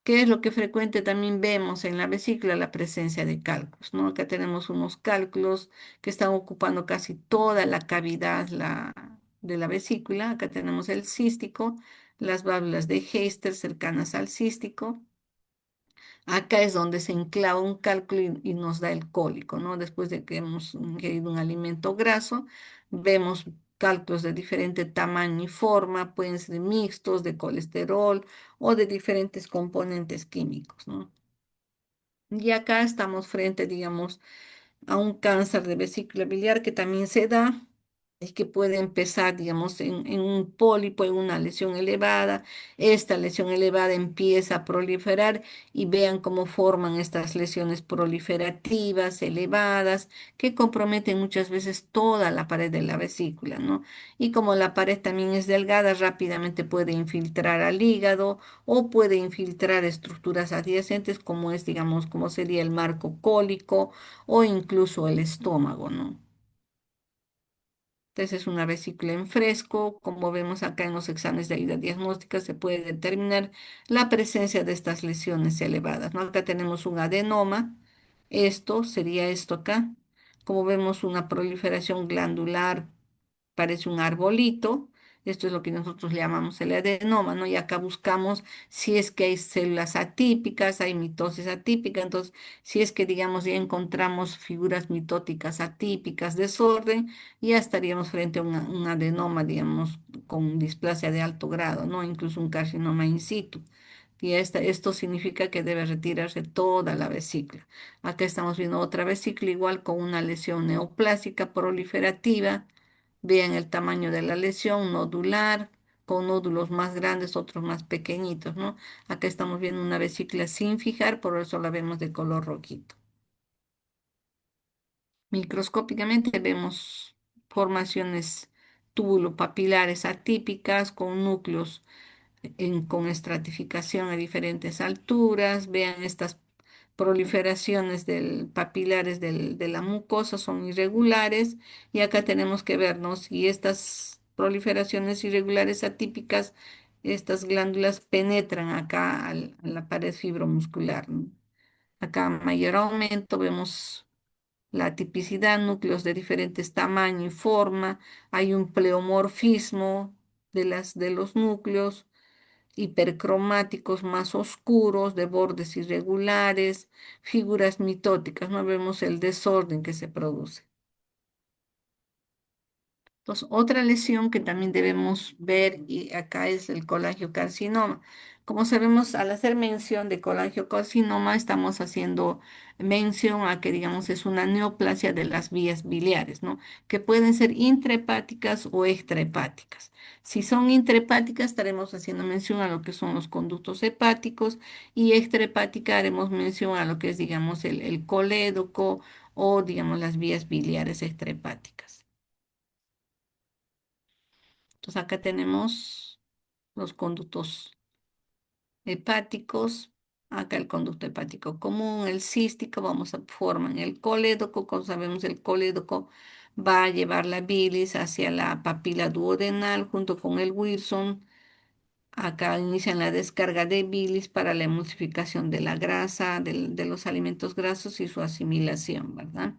¿Qué es lo que frecuente también vemos en la vesícula? La presencia de cálculos, ¿no? Acá tenemos unos cálculos que están ocupando casi toda la cavidad de la vesícula. Acá tenemos el cístico, las válvulas de Heister cercanas al cístico. Acá es donde se enclava un cálculo y nos da el cólico, ¿no? Después de que hemos ingerido un alimento graso, vemos cálculos de diferente tamaño y forma, pueden ser mixtos, de colesterol o de diferentes componentes químicos, ¿no? Y acá estamos frente, digamos, a un cáncer de vesícula biliar que también se da y que puede empezar, digamos, en un pólipo, en una lesión elevada. Esta lesión elevada empieza a proliferar y vean cómo forman estas lesiones proliferativas elevadas que comprometen muchas veces toda la pared de la vesícula, ¿no? Y como la pared también es delgada, rápidamente puede infiltrar al hígado o puede infiltrar estructuras adyacentes como es, digamos, como sería el marco cólico o incluso el estómago, ¿no? Entonces es una vesícula en fresco. Como vemos acá en los exámenes de ayuda diagnóstica, se puede determinar la presencia de estas lesiones elevadas, ¿no? Acá tenemos un adenoma. Esto sería esto acá. Como vemos, una proliferación glandular, parece un arbolito. Esto es lo que nosotros le llamamos el adenoma, ¿no? Y acá buscamos si es que hay células atípicas, hay mitosis atípica. Entonces, si es que, digamos, ya encontramos figuras mitóticas atípicas, desorden, ya estaríamos frente a un adenoma, digamos, con displasia de alto grado, ¿no? Incluso un carcinoma in situ. Y esto significa que debe retirarse toda la vesícula. Acá estamos viendo otra vesícula igual con una lesión neoplásica proliferativa. Vean el tamaño de la lesión nodular, con nódulos más grandes, otros más pequeñitos, ¿no? Acá estamos viendo una vesícula sin fijar, por eso la vemos de color rojito. Microscópicamente vemos formaciones túbulo-papilares atípicas con núcleos con estratificación a diferentes alturas. Vean estas proliferaciones papilares de la mucosa son irregulares y acá tenemos que vernos y estas proliferaciones irregulares atípicas, estas glándulas penetran acá a la pared fibromuscular, ¿no? Acá a mayor aumento vemos la tipicidad, núcleos de diferentes tamaño y forma, hay un pleomorfismo de los núcleos. hipercromáticos más oscuros, de bordes irregulares, figuras mitóticas, no vemos el desorden que se produce. Entonces, otra lesión que también debemos ver, y acá es el colangiocarcinoma. Como sabemos, al hacer mención de colangiocarcinoma, estamos haciendo mención a que, digamos, es una neoplasia de las vías biliares, ¿no? Que pueden ser intrahepáticas o extrahepáticas. Si son intrahepáticas, estaremos haciendo mención a lo que son los conductos hepáticos, y extrahepática haremos mención a lo que es, digamos, el colédoco o, digamos, las vías biliares extrahepáticas. Entonces acá tenemos los conductos hepáticos, acá el conducto hepático común, el cístico, vamos a formar el colédoco, como sabemos el colédoco va a llevar la bilis hacia la papila duodenal junto con el Wilson. Acá inician la descarga de bilis para la emulsificación de la grasa, de los alimentos grasos y su asimilación, ¿verdad?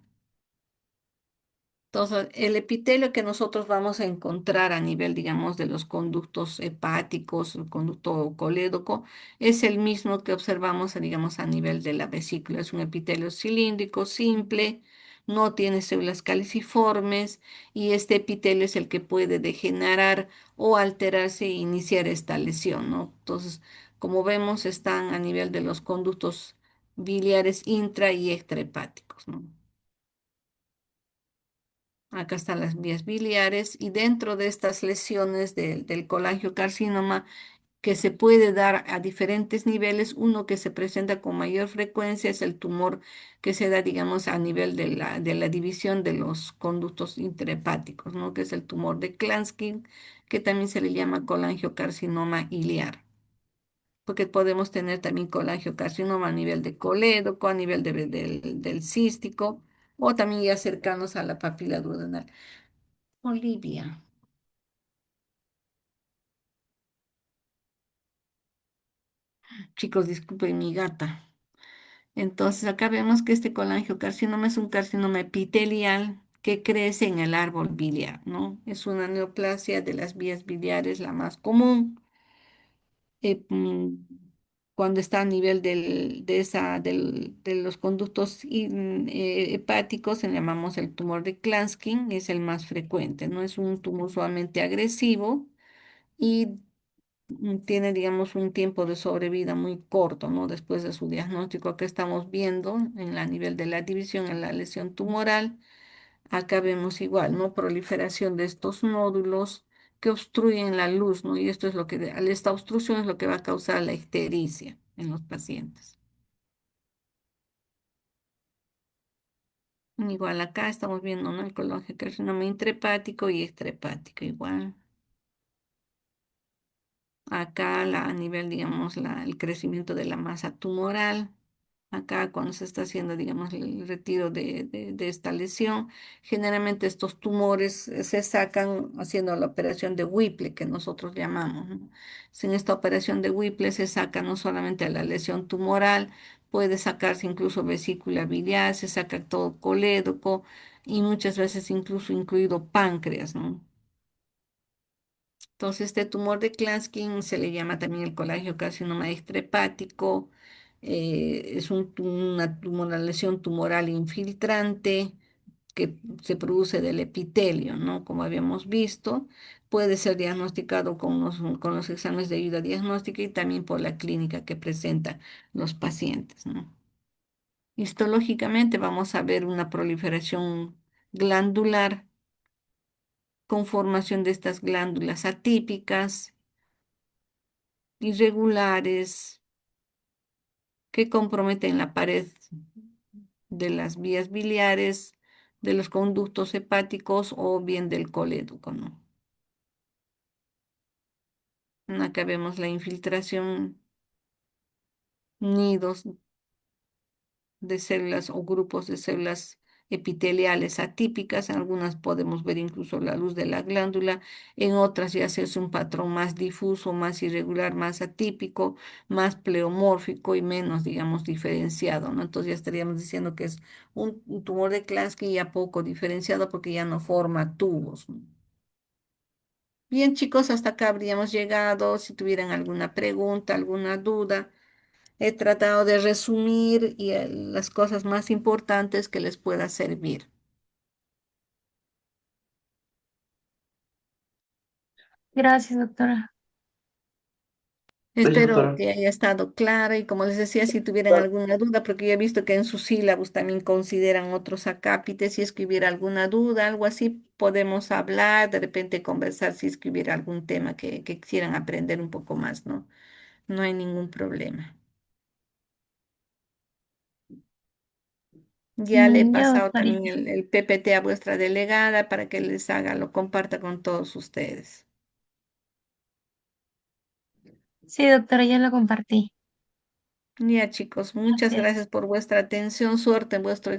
Entonces, el epitelio que nosotros vamos a encontrar a nivel, digamos, de los conductos hepáticos, el conducto colédoco, es el mismo que observamos, digamos, a nivel de la vesícula. Es un epitelio cilíndrico, simple, no tiene células caliciformes y este epitelio es el que puede degenerar o alterarse e iniciar esta lesión, ¿no? Entonces, como vemos, están a nivel de los conductos biliares intra y extrahepáticos, ¿no? Acá están las vías biliares y dentro de estas lesiones del colangiocarcinoma que se puede dar a diferentes niveles, uno que se presenta con mayor frecuencia es el tumor que se da, digamos, a nivel de la división de los conductos intrahepáticos, ¿no? Que es el tumor de Klatskin, que también se le llama colangiocarcinoma iliar, porque podemos tener también colangiocarcinoma a nivel de colédoco, a nivel del cístico, o también ya cercanos a la papila duodenal. Olivia. Chicos, disculpen mi gata. Entonces, acá vemos que este colangiocarcinoma es un carcinoma epitelial que crece en el árbol biliar, ¿no? Es una neoplasia de las vías biliares, la más común. eh, mm, Cuando está a nivel de los conductos hepáticos, le llamamos el tumor de Klatskin, es el más frecuente, ¿no? Es un tumor sumamente agresivo y tiene, digamos, un tiempo de sobrevida muy corto, ¿no? Después de su diagnóstico, acá estamos viendo en la nivel de la división, en la lesión tumoral, acá vemos igual, ¿no? Proliferación de estos nódulos que obstruyen la luz, ¿no? Y esto es lo que, esta obstrucción es lo que va a causar la ictericia en los pacientes. Igual acá estamos viendo, ¿no? El colangiocarcinoma intrahepático y extrahepático, igual. Acá a nivel, digamos, el crecimiento de la masa tumoral. Acá cuando se está haciendo, digamos, el retiro de esta lesión, generalmente estos tumores se sacan haciendo la operación de Whipple, que nosotros llamamos, ¿no? En esta operación de Whipple se saca no solamente la lesión tumoral, puede sacarse incluso vesícula biliar, se saca todo colédoco y muchas veces incluso incluido páncreas, ¿no? Entonces, este tumor de Klatskin se le llama también el colangiocarcinoma extrahepático. Es una lesión tumoral infiltrante que se produce del epitelio, ¿no? Como habíamos visto, puede ser diagnosticado con los exámenes de ayuda diagnóstica y también por la clínica que presentan los pacientes, ¿no? Histológicamente vamos a ver una proliferación glandular con formación de estas glándulas atípicas irregulares que comprometen la pared de las vías biliares, de los conductos hepáticos o bien del colédoco, ¿no? Acá vemos la infiltración, nidos de células o grupos de células epiteliales atípicas. En algunas podemos ver incluso la luz de la glándula, en otras ya se hace un patrón más difuso, más irregular, más atípico, más pleomórfico y menos, digamos, diferenciado, ¿no? Entonces ya estaríamos diciendo que es un tumor de Klatskin ya poco diferenciado porque ya no forma tubos, ¿no? Bien, chicos, hasta acá habríamos llegado. Si tuvieran alguna pregunta, alguna duda, he tratado de resumir y, las cosas más importantes que les pueda servir. Gracias, doctora. Gracias, Espero doctora. que haya estado clara y como les decía, si tuvieran alguna duda, porque yo he visto que en sus sílabos también consideran otros acápites, si es que hubiera alguna duda, algo así, podemos hablar, de repente conversar si es que hubiera algún tema que quisieran aprender un poco más, ¿no? No hay ningún problema. Ya le he Ya, pasado también doctorita. el PPT a vuestra delegada para que les haga, lo comparta con todos ustedes. Sí, doctora, ya lo compartí. Ya, chicos, muchas Gracias. gracias por vuestra atención, suerte en vuestro